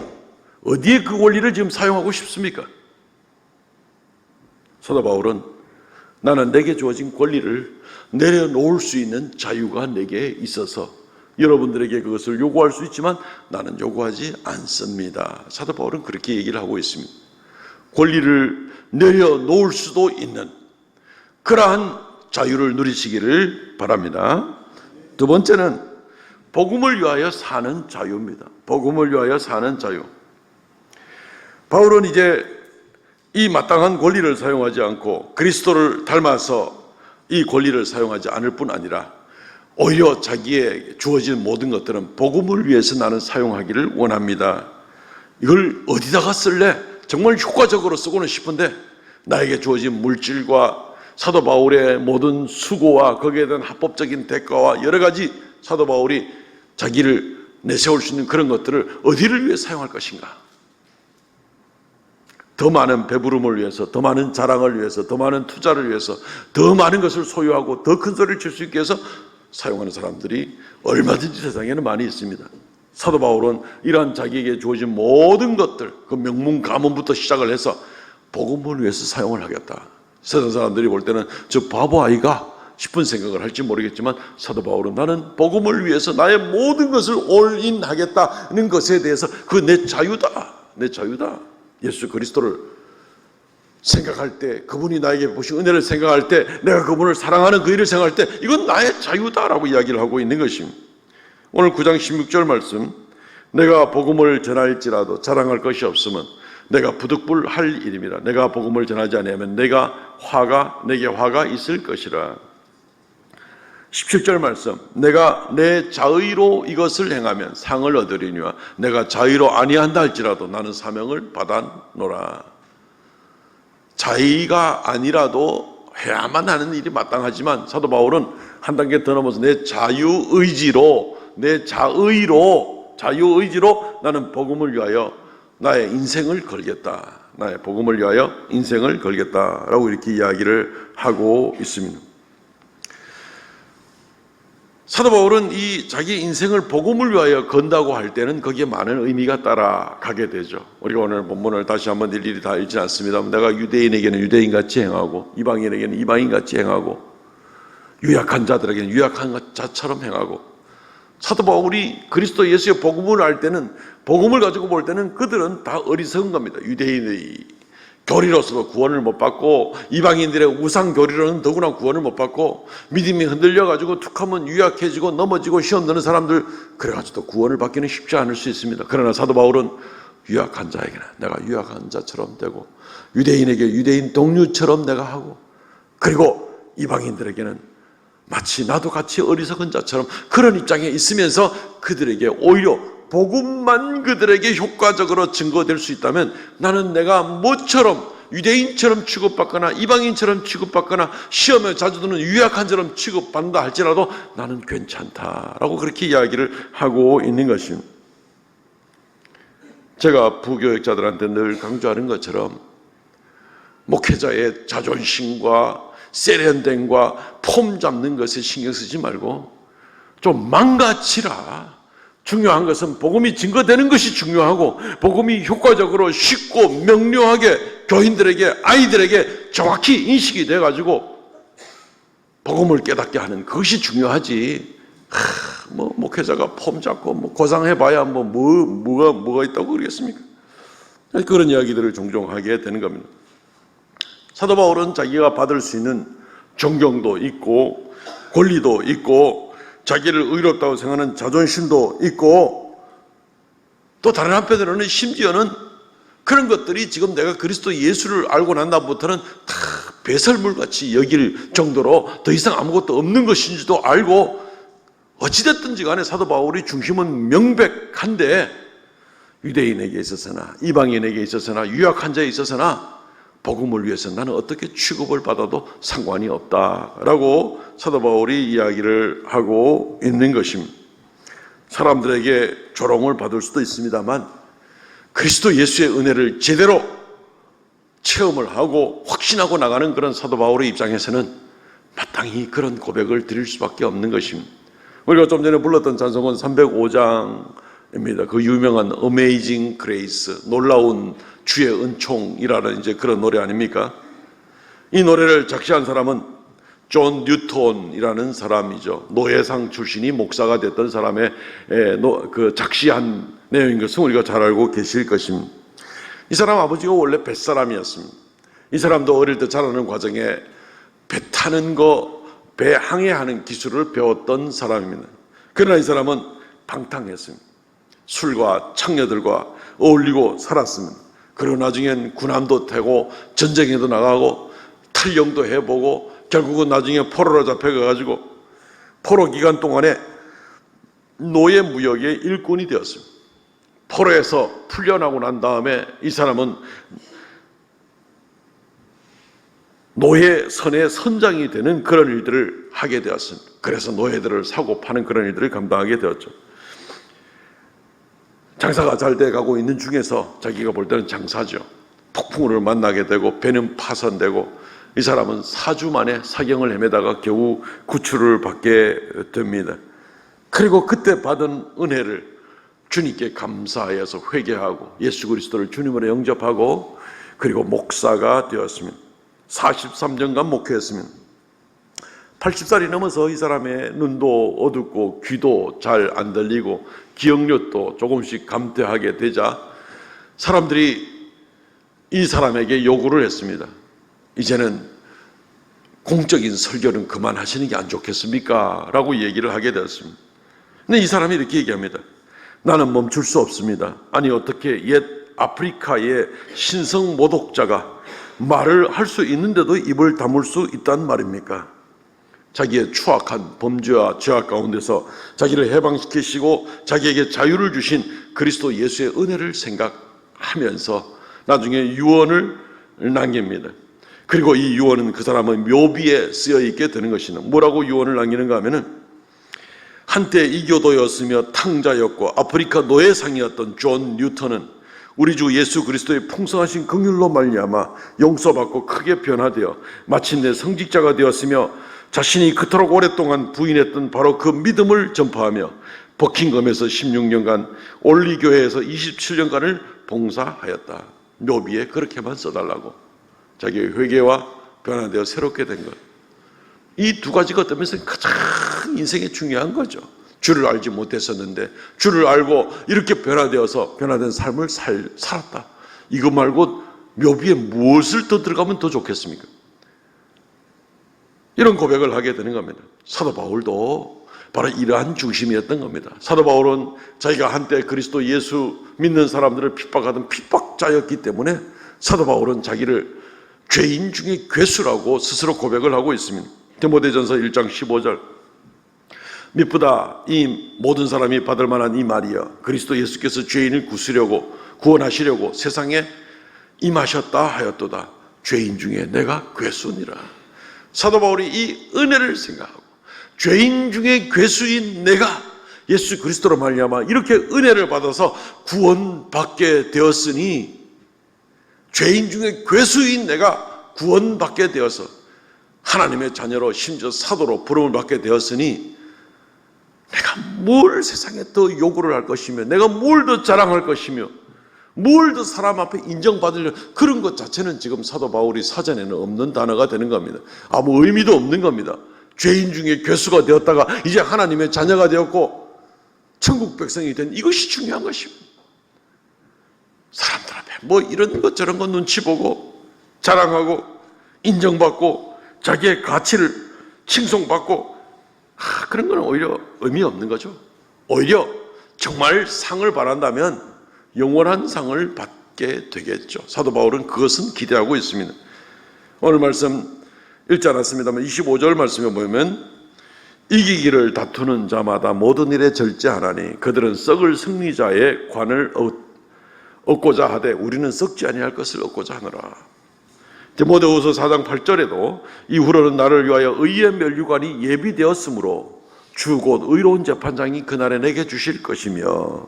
어디에 그 권리를 지금 사용하고 싶습니까? 사도 바울은 나는 내게 주어진 권리를 내려놓을 수 있는 자유가 내게 있어서 여러분들에게 그것을 요구할 수 있지만 나는 요구하지 않습니다. 사도 바울은 그렇게 얘기를 하고 있습니다. 권리를 내려놓을 수도 있는 그러한 자유를 누리시기를 바랍니다. 두 번째는 복음을 위하여 사는 자유입니다. 복음을 위하여 사는 자유. 바울은 이제 이 마땅한 권리를 사용하지 않고 그리스도를 닮아서 이 권리를 사용하지 않을 뿐 아니라 오히려 자기의 주어진 모든 것들은 복음을 위해서 나는 사용하기를 원합니다. 이걸 어디다가 쓸래? 정말 효과적으로 쓰고는 싶은데 나에게 주어진 물질과 사도 바울의 모든 수고와 거기에 대한 합법적인 대가와 여러 가지 사도 바울이 자기를 내세울 수 있는 그런 것들을 어디를 위해 사용할 것인가? 더 많은 배부름을 위해서, 더 많은 자랑을 위해서, 더 많은 투자를 위해서, 더 많은 것을 소유하고 더 큰 소리를 칠 수 있게 해서 사용하는 사람들이 얼마든지 세상에는 많이 있습니다. 사도 바울은 이러한 자기에게 주어진 모든 것들, 그 명문 가문부터 시작을 해서 복음을 위해서 사용을 하겠다. 세상 사람들이 볼 때는 저 바보 아이가 싶은 생각을 할지 모르겠지만 사도 바울은 나는 복음을 위해서 나의 모든 것을 올인하겠다는 것에 대해서 그 내 자유다, 내 자유다. 예수 그리스도를 생각할 때, 그분이 나에게 보신 은혜를 생각할 때, 내가 그분을 사랑하는 그 일을 생각할 때 이건 나의 자유다라고 이야기를 하고 있는 것입니다. 오늘 9장 16절 말씀, 내가 복음을 전할지라도 자랑할 것이 없으면 내가 부득불할 일입니다. 내가 복음을 전하지 아니하면 내게 화가 있을 것이라. 17절 말씀, 내가 내 자의로 이것을 행하면 상을 얻으리니와 내가 자의로 아니한다 할지라도 나는 사명을 받아노라. 자의가 아니라도 해야만 하는 일이 마땅하지만 사도 바울은 한 단계 더 넘어서 내 자유의지로 나는 복음을 위하여 나의 인생을 걸겠다. 나의 복음을 위하여 인생을 걸겠다라고 이렇게 이야기를 하고 있습니다. 사도 바울은 이 자기 인생을 복음을 위하여 건다고 할 때는 거기에 많은 의미가 따라가게 되죠. 우리가 오늘 본문을 다시 한번 일일이 다 읽지 않습니다. 내가 유대인에게는 유대인같이 행하고 이방인에게는 이방인같이 행하고 유약한 자들에게는 유약한 자처럼 행하고, 사도 바울이 그리스도 예수의 복음을 알 때는, 복음을 가지고 볼 때는 그들은 다 어리석은 겁니다. 유대인의 교리로서도 구원을 못 받고 이방인들의 우상 교리로는 더구나 구원을 못 받고 믿음이 흔들려가지고 툭하면 유약해지고 넘어지고 시험 드는 사람들, 그래가지고 구원을 받기는 쉽지 않을 수 있습니다. 그러나 사도 바울은 유약한 자에게는 내가 유약한 자처럼 되고 유대인에게 유대인 동류처럼 내가 하고, 그리고 이방인들에게는 마치 나도 같이 어리석은 자처럼 그런 입장에 있으면서 그들에게 오히려 복음만 그들에게 효과적으로 증거될 수 있다면 나는 내가 모처럼 유대인처럼 취급받거나 이방인처럼 취급받거나 시험에 자주 드는 유약한처럼 취급받는다 할지라도 나는 괜찮다라고 그렇게 이야기를 하고 있는 것입니다. 제가 부교육자들한테 늘 강조하는 것처럼 목회자의 자존심과 세련됨과 폼 잡는 것에 신경 쓰지 말고 좀 망가치라. 중요한 것은 복음이 증거되는 것이 중요하고 복음이 효과적으로 쉽고 명료하게 교인들에게 아이들에게 정확히 인식이 돼가지고 복음을 깨닫게 하는 그것이 중요하지. 목회자가 폼 잡고 고상해봐야 뭐가 있다고 그러겠습니까? 그런 이야기들을 종종 하게 되는 겁니다. 사도 바울은 자기가 받을 수 있는 존경도 있고 권리도 있고 자기를 의롭다고 생각하는 자존심도 있고 또 다른 한편으로는 심지어는 그런 것들이 지금 내가 그리스도 예수를 알고 난 다음부터는 다 배설물같이 여길 정도로 더 이상 아무것도 없는 것인지도 알고 어찌됐든지 간에 사도 바울의 중심은 명백한데 유대인에게 있어서나 이방인에게 있어서나 유약한 자에 있어서나 복음을 위해서 나는 어떻게 취급을 받아도 상관이 없다라고 사도 바울이 이야기를 하고 있는 것입니다. 사람들에게 조롱을 받을 수도 있습니다만 그리스도 예수의 은혜를 제대로 체험을 하고 확신하고 나가는 그런 사도 바울의 입장에서는 마땅히 그런 고백을 드릴 수밖에 없는 것입니다. 우리가 좀 전에 불렀던 찬송은 305장입니다. 그 유명한 Amazing Grace, 놀라운 주의 은총이라는 이제 그런 노래 아닙니까? 이 노래를 작시한 사람은 존 뉴턴이라는 사람이죠. 노예상 출신이 목사가 됐던 사람의 그 작시한 내용인 것은 우리가 잘 알고 계실 것입니다. 이 사람 아버지가 원래 뱃사람이었습니다. 이 사람도 어릴 때 자라는 과정에 배 타는 거, 배 항해하는 기술을 배웠던 사람입니다. 그러나 이 사람은 방탕했습니다. 술과 창녀들과 어울리고 살았습니다. 그리고 나중엔 군함도 타고 전쟁에도 나가고 탈영도 해보고 결국은 나중에 포로로 잡혀가가지고 포로 기간 동안에 노예 무역의 일꾼이 되었습니다. 포로에서 풀려나고 난 다음에 이 사람은 노예선의 선장이 되는 그런 일들을 하게 되었습니다. 그래서 노예들을 사고 파는 그런 일들을 감당하게 되었죠. 장사가 잘 돼가고 있는 중에서 자기가 볼 때는 장사죠. 폭풍우를 만나게 되고 배는 파손되고 이 사람은 4주 만에 사경을 헤매다가 겨우 구출을 받게 됩니다. 그리고 그때 받은 은혜를 주님께 감사하여서 회개하고 예수 그리스도를 주님으로 영접하고 그리고 목사가 되었습니다. 43년간 목회했습니다. 80살이 넘어서 이 사람의 눈도 어둡고 귀도 잘 안 들리고 기억력도 조금씩 감퇴하게 되자 사람들이 이 사람에게 요구를 했습니다. 이제는 공적인 설교는 그만하시는 게 안 좋겠습니까? 라고 얘기를 하게 되었습니다. 근데 이 사람이 이렇게 얘기합니다. 나는 멈출 수 없습니다. 아니 어떻게 옛 아프리카의 신성 모독자가 말을 할 수 있는데도 입을 다물 수 있단 말입니까? 자기의 추악한 범죄와 죄악 가운데서 자기를 해방시키시고 자기에게 자유를 주신 그리스도 예수의 은혜를 생각하면서 나중에 유언을 남깁니다. 그리고 이 유언은 그 사람은 묘비에 쓰여 있게 되는 것이는 뭐라고 유언을 남기는가 하면은 한때 이교도였으며 탕자였고 아프리카 노예상이었던 존 뉴턴은 우리 주 예수 그리스도의 풍성하신 긍휼로 말미암아 용서받고 크게 변화되어 마침내 성직자가 되었으며 자신이 그토록 오랫동안 부인했던 바로 그 믿음을 전파하며 버킹엄에서 16년간 올리교회에서 27년간을 봉사하였다. 묘비에 그렇게만 써달라고 자기의 회개와 변화되어 새롭게 된 것. 이 두 가지가 어떤 면에서 가장 인생에 중요한 거죠. 주를 알지 못했었는데 주를 알고 이렇게 변화되어서 변화된 삶을 살았다. 이거 말고 묘비에 무엇을 더 들어가면 더 좋겠습니까? 이런 고백을 하게 되는 겁니다. 사도 바울도 바로 이러한 중심이었던 겁니다. 사도 바울은 자기가 한때 그리스도 예수 믿는 사람들을 핍박하던 핍박자였기 때문에 사도 바울은 자기를 죄인 중에 괴수라고 스스로 고백을 하고 있습니다. 디모데전서 1장 15절 미쁘다 이 모든 사람이 받을 만한 이 말이여 그리스도 예수께서 죄인을 구원하시려고 세상에 임하셨다 하였도다. 죄인 중에 내가 괴수니라. 사도 바울이 이 은혜를 생각하고 죄인 중에 괴수인 내가 예수 그리스도로 말미암아 이렇게 은혜를 받아서 구원받게 되었으니, 죄인 중에 괴수인 내가 구원받게 되어서 하나님의 자녀로 심지어 사도로 부름을 받게 되었으니 내가 뭘 세상에 더 요구를 할 것이며, 내가 뭘 더 자랑할 것이며, 뭘 더 사람 앞에 인정받으려, 그런 것 자체는 지금 사도 바울이 사전에는 없는 단어가 되는 겁니다. 아무 의미도 없는 겁니다. 죄인 중에 괴수가 되었다가 이제 하나님의 자녀가 되었고 천국 백성이 된 이것이 중요한 것입니다. 사람들 앞에 뭐 이런 것 저런 것 눈치 보고 자랑하고 인정받고 자기의 가치를 칭송받고 그런 건 오히려 의미 없는 거죠. 오히려 정말 상을 바란다면 영원한 상을 받게 되겠죠. 사도 바울은 그것은 기대하고 있습니다. 오늘 말씀 읽지 않았습니다만 25절 말씀에 보면 이기기를 다투는 자마다 모든 일에 절제하나니 그들은 썩을 승리자의 관을 얻고자 하되 우리는 썩지 아니할 것을 얻고자 하노라. 디모데후서 4장 8절에도 이후로는 나를 위하여 의의 면류관이 예비되었으므로 주 곧 의로운 재판장이 그날에 내게 주실 것이며,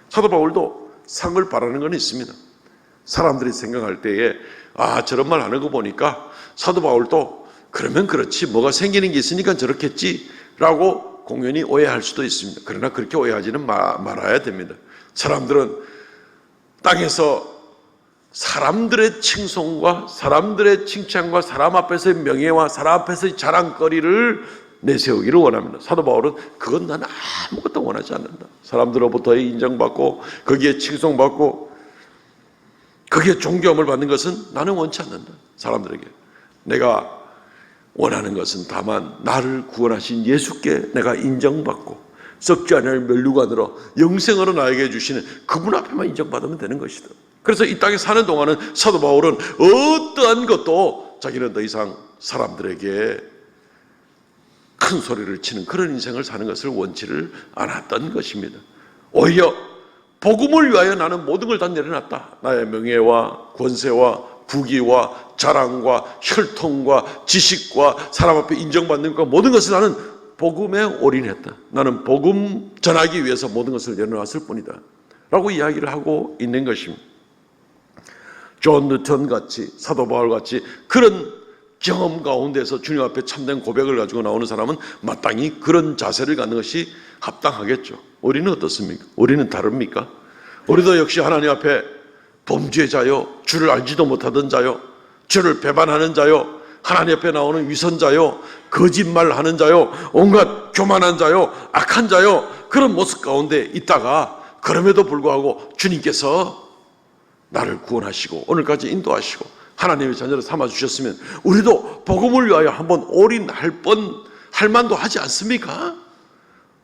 사도 바울도 상을 바라는 건 있습니다. 사람들이 생각할 때에 저런 말 하는 거 보니까 사도 바울도 그러면 그렇지 뭐가 생기는 게 있으니까 저렇겠지 라고 공연히 오해할 수도 있습니다. 그러나 그렇게 오해하지는 말아야 됩니다. 사람들은 땅에서 사람들의 칭송과 사람들의 칭찬과 사람 앞에서의 명예와 사람 앞에서의 자랑거리를 내세우기를 원합니다. 사도 바울은 그건 나는 아무것도 원하지 않는다. 사람들로부터 인정받고 거기에 칭송받고 거기에 존경을 받는 것은 나는 원치 않는다. 사람들에게 내가 원하는 것은 다만 나를 구원하신 예수께 내가 인정받고 썩지 않을 면류관으로 영생으로 나에게 주시는 그분 앞에만 인정받으면 되는 것이다. 그래서 이 땅에 사는 동안은 사도 바울은 어떠한 것도 자기는 더 이상 사람들에게 큰 소리를 치는 그런 인생을 사는 것을 원치를 않았던 것입니다. 오히려 복음을 위하여 나는 모든 걸 다 내려놨다. 나의 명예와 권세와 부귀와 자랑과 혈통과 지식과 사람 앞에 인정받는 것 모든 것을 나는 복음에 올인했다. 나는 복음 전하기 위해서 모든 것을 내려놨을 뿐이다 라고 이야기를 하고 있는 것입니다. 존 뉴턴 같이 사도 바울 같이 그런 경험 가운데서 주님 앞에 참된 고백을 가지고 나오는 사람은 마땅히 그런 자세를 갖는 것이 합당하겠죠. 우리는 어떻습니까? 우리는 다릅니까? 우리도 역시 하나님 앞에 범죄자요, 주를 알지도 못하던 자요, 주를 배반하는 자요, 하나님 앞에 나오는 위선자요, 거짓말하는 자요, 온갖 교만한 자요, 악한 자요, 그런 모습 가운데 있다가 그럼에도 불구하고 주님께서 나를 구원하시고 오늘까지 인도하시고 하나님의 자녀를 삼아주셨으면 우리도 복음을 위하여 한번 올인할 만도 하지 않습니까?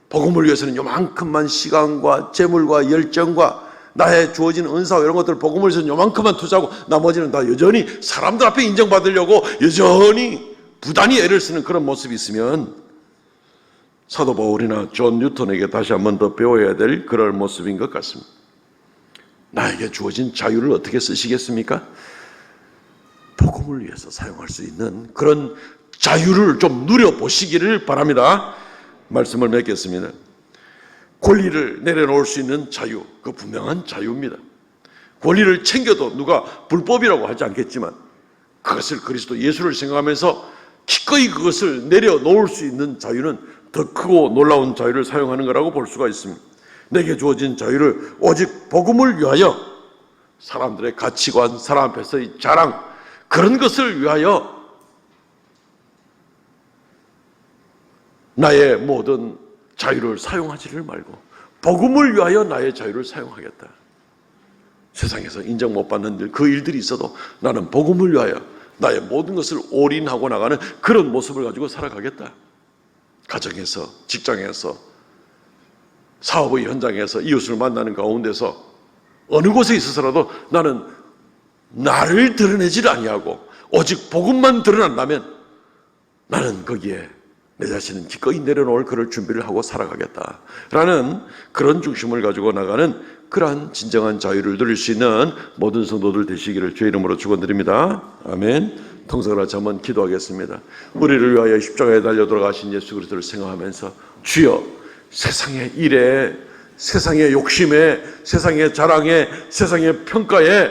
복음을 위해서는 요만큼만 시간과 재물과 열정과 나의 주어진 은사와 이런 것들을 복음을 위해서는 요만큼만 투자하고 나머지는 다 여전히 사람들 앞에 인정받으려고 여전히 부단히 애를 쓰는 그런 모습이 있으면 사도 바울이나 존 뉴턴에게 다시 한번 더 배워야 될 그런 모습인 것 같습니다. 나에게 주어진 자유를 어떻게 쓰시겠습니까? 복음을 위해서 사용할 수 있는 그런 자유를 좀 누려보시기를 바랍니다. 말씀을 맺겠습니다. 권리를 내려놓을 수 있는 자유, 그 분명한 자유입니다. 권리를 챙겨도 누가 불법이라고 하지 않겠지만 그것을 그리스도 예수를 생각하면서 기꺼이 그것을 내려놓을 수 있는 자유는 더 크고 놀라운 자유를 사용하는 거라고 볼 수가 있습니다. 내게 주어진 자유를 오직 복음을 위하여 사람들의 가치관, 사람 앞에서의 자랑 그런 것을 위하여 나의 모든 자유를 사용하지를 말고 복음을 위하여 나의 자유를 사용하겠다. 세상에서 인정 못 받는 일, 그 일들이 있어도 나는 복음을 위하여 나의 모든 것을 올인하고 나가는 그런 모습을 가지고 살아가겠다. 가정에서, 직장에서, 사업의 현장에서, 이웃을 만나는 가운데서 어느 곳에 있어서라도 나는 나를 드러내질 아니하고 오직 복음만 드러난다면 나는 거기에 내 자신은 기꺼이 내려놓을 그럴 준비를 하고 살아가겠다라는 그런 중심을 가지고 나가는 그러한 진정한 자유를 누릴 수 있는 모든 성도들 되시기를 주의 이름으로 축원드립니다. 아멘. 통성을 같이 한번 기도하겠습니다. 우리를 위하여 십자가에 달려 돌아가신 예수 그리스도를 생각하면서 주여, 세상의 일에, 세상의 욕심에, 세상의 자랑에, 세상의 평가에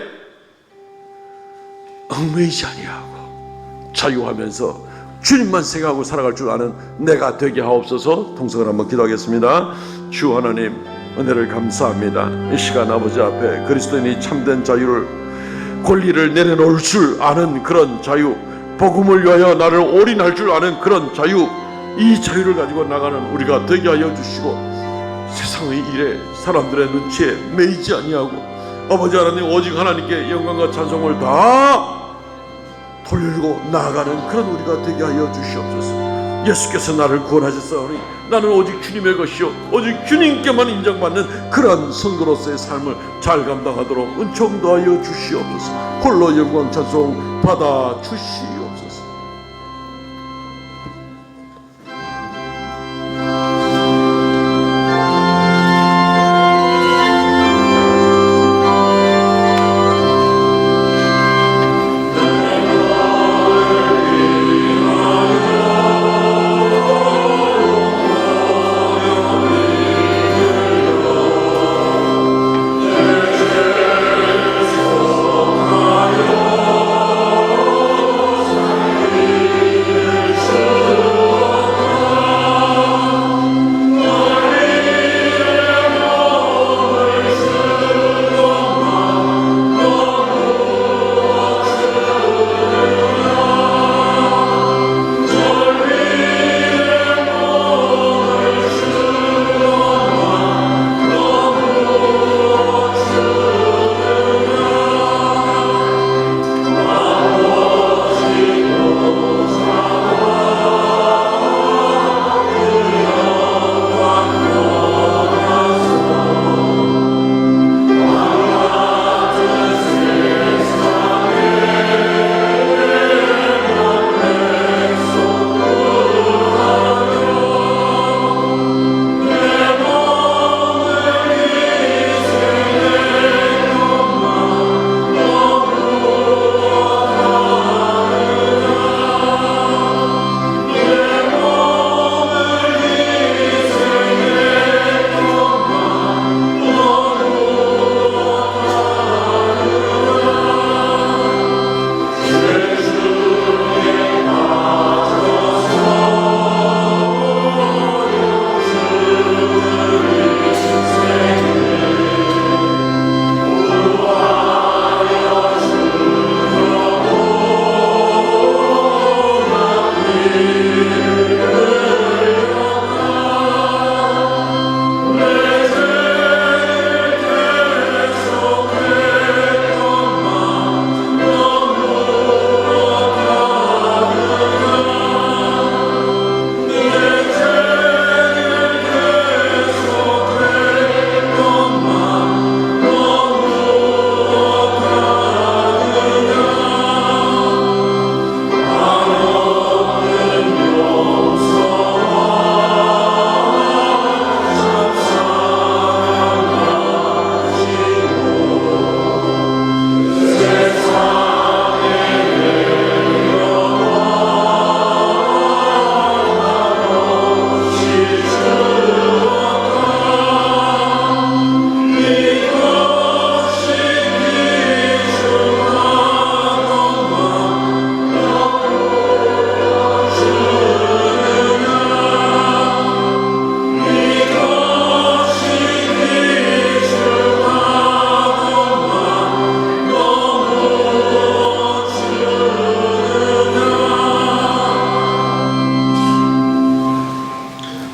얽매이지 아니하고 자유하면서 주님만 생각하고 살아갈 줄 아는 내가 되게 하옵소서. 통성을 한번 기도하겠습니다. 주 하나님, 은혜를 감사합니다. 이 시간 아버지 앞에 그리스도인이 참된 자유를, 권리를 내려놓을 줄 아는 그런 자유, 복음을 위하여 나를 올인할 줄 아는 그런 자유, 이 자유를 가지고 나가는 우리가 되게 하여 주시고, 세상의 일에 사람들의 눈치에 매이지 아니하고 아버지 하나님 오직 하나님께 영광과 찬송을 다 돌리고 나아가는 그런 우리가 되게 하여 주시옵소서. 예수께서 나를 구원하셨사오니 나는 오직 주님의 것이요 오직 주님께만 인정받는 그러한 성도로서의 삶을 잘 감당하도록 은총 더하여 주시옵소서. 홀로 영광 찬송 받아 주시옵소서.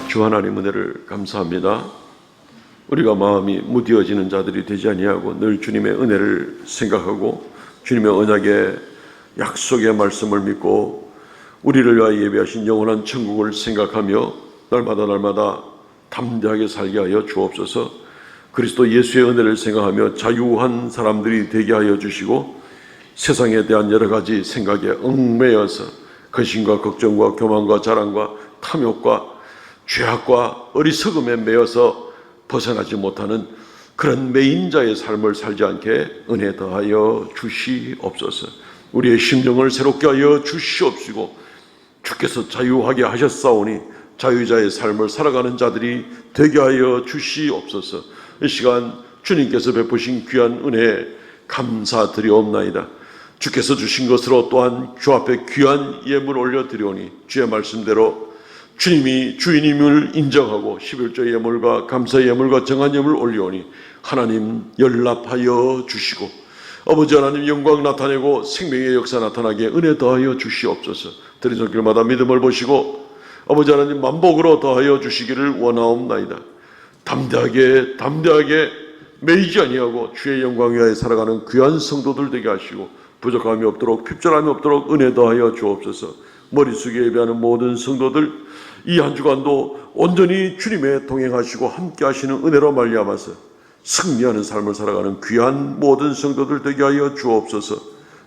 주 하나님 은혜를 감사합니다. 우리가 마음이 무뎌지는 자들이 되지 아니하고 늘 주님의 은혜를 생각하고 주님의 언약의 약속의 말씀을 믿고 우리를 위하여 예비하신 영원한 천국을 생각하며 날마다 담대하게 살게 하여 주옵소서. 그리스도 예수의 은혜를 생각하며 자유한 사람들이 되게 하여 주시고 세상에 대한 여러 가지 생각에 얽매여서 근심과 걱정과 교만과 자랑과 탐욕과 죄악과 어리석음에 매여서 벗어나지 못하는 그런 매인자의 삶을 살지 않게 은혜 더하여 주시옵소서. 우리의 심정을 새롭게 하여 주시옵시고 주께서 자유하게 하셨사오니 자유자의 삶을 살아가는 자들이 되게 하여 주시옵소서. 이 시간 주님께서 베푸신 귀한 은혜에 감사드리옵나이다. 주께서 주신 것으로 또한 주 앞에 귀한 예물 올려드리오니 주의 말씀대로 주님이 주인임을 인정하고 11조 예물과 감사 예물과 정한 예물 올리오니 하나님 연락하여 주시고 아버지 하나님 영광 나타내고 생명의 역사 나타나게 은혜 더하여 주시옵소서. 드린 손길마다 믿음을 보시고 아버지 하나님 만복으로 더하여 주시기를 원하옵나이다. 담대하게 매이지 아니하고 주의 영광 위하여 살아가는 귀한 성도들 되게 하시고 부족함이 없도록 핍절함이 없도록 은혜 더하여 주옵소서. 머리 숙여 예배하는 모든 성도들 이 한 주간도 온전히 주님의 동행하시고 함께 하시는 은혜로 말미암아서 승리하는 삶을 살아가는 귀한 모든 성도들 되게 하여 주옵소서.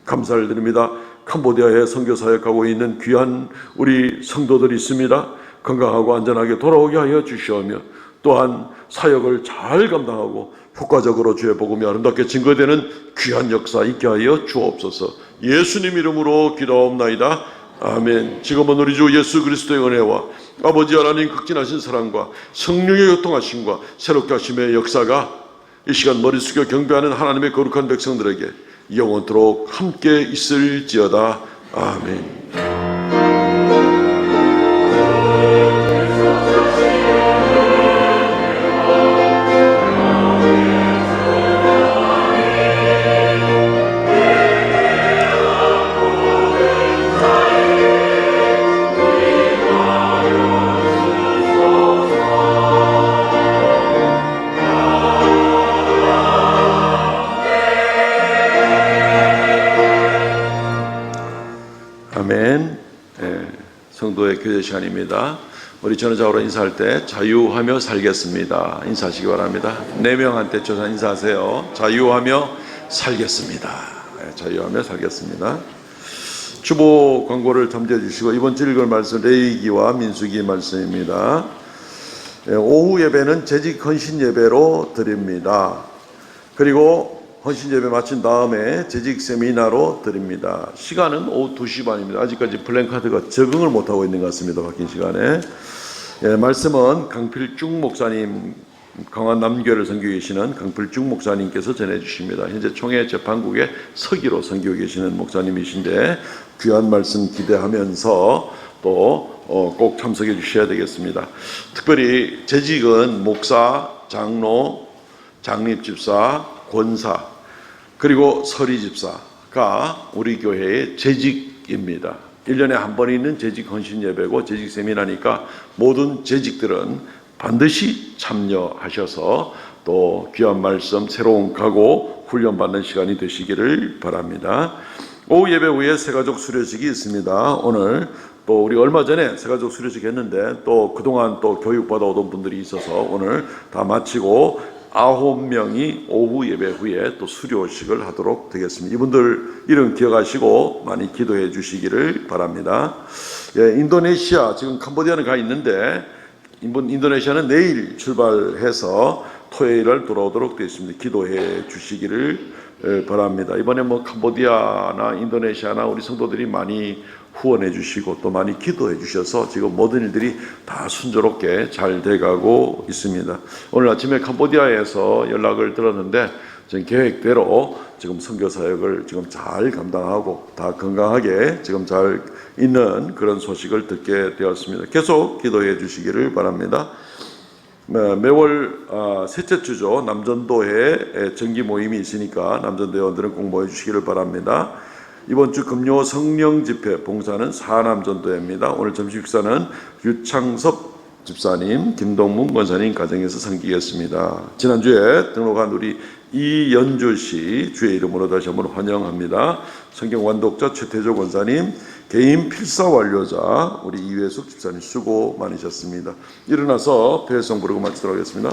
감사를 드립니다. 캄보디아에 선교 사역하고 있는 귀한 우리 성도들이 있습니다. 건강하고 안전하게 돌아오게 하여 주시오며 또한 사역을 잘 감당하고 효과적으로 주의 복음이 아름답게 증거되는 귀한 역사 있게 하여 주옵소서. 예수님 이름으로 기도하옵나이다. 아멘. 지금은 우리 주 예수 그리스도의 은혜와 아버지 하나님 극진하신 사랑과 성령의 교통하심과 새롭게 하심의 역사가 이 시간 머리 숙여 경배하는 하나님의 거룩한 백성들에게 영원토록 함께 있을지어다. 아멘. 아멘. 성도의 교제 시간입니다. 우리 전후좌우로 인사할 때 자유하며 살겠습니다. 인사하시기 바랍니다. 4명한테 조사 인사하세요. 자유하며 살겠습니다. 자유하며 살겠습니다. 주보 광고를 참조해 주시고 이번 주 읽을 말씀 레위기와 민수기 말씀입니다. 오후 예배는 재직 헌신 예배로 드립니다. 그리고 헌신 예배 마친 다음에 재직 세미나로 드립니다. 시간은 오후 2시 반입니다. 아직까지 플랜카드가 적응을 못하고 있는 것 같습니다. 바뀐 시간에. 말씀은 강필중 목사님, 강원 남교를 선교해 계시는 강필중 목사님께서 전해주십니다. 현재 총회 재판국에 서기로 선교해 계시는 목사님이신데 귀한 말씀 기대하면서 또 꼭 참석해 주셔야 되겠습니다. 특별히 재직은 목사, 장로, 장립집사, 권사 그리고 서리집사가 우리 교회의 재직입니다. 1년에 한 번 있는 재직 헌신 예배고 재직 세미나니까 모든 재직들은 반드시 참여하셔서 또 귀한 말씀, 새로운 각오, 훈련받는 시간이 되시기를 바랍니다. 오후 예배 후에 새가족 수료식이 있습니다. 오늘 또 우리 얼마 전에 새가족 수료식 했는데 또 그동안 또 교육받아 오던 분들이 있어서 오늘 다 마치고 9명이 오후 예배 후에 또 수료식을 하도록 되겠습니다. 이분들 이름 기억하시고 많이 기도해 주시기를 바랍니다. 인도네시아 지금 캄보디아는 가 있는데 인도네시아는 내일 출발해서 토요일을 돌아오도록 되어 있습니다. 기도해 주시기를 바랍니다. 이번에 캄보디아나 인도네시아나 우리 성도들이 많이 후원해 주시고 또 많이 기도해 주셔서 지금 모든 일들이 다 순조롭게 잘 돼가고 있습니다. 오늘 아침에 캄보디아에서 연락을 들었는데 지금 계획대로 지금 선교 사역을 지금 잘 감당하고 다 건강하게 지금 잘 있는 그런 소식을 듣게 되었습니다. 계속 기도해 주시기를 바랍니다. 매월 셋째 주죠. 남전도회 정기 모임이 있으니까 남전도 회원들은 꼭 모여 주시기를 바랍니다. 이번 주 금요 성령 집회 봉사는 사남전도회입니다. 오늘 점심 식사는 유창섭 집사님, 김동문 권사님 가정에서 섬기겠습니다. 지난주에 등록한 우리 이연주 씨 주의 이름으로 다시 한번 환영합니다. 성경 완독자 최태조 권사님, 개인 필사 완료자 우리 이회숙 집사님 수고 많으셨습니다. 일어나서 배송 부르고 마치도록 하겠습니다.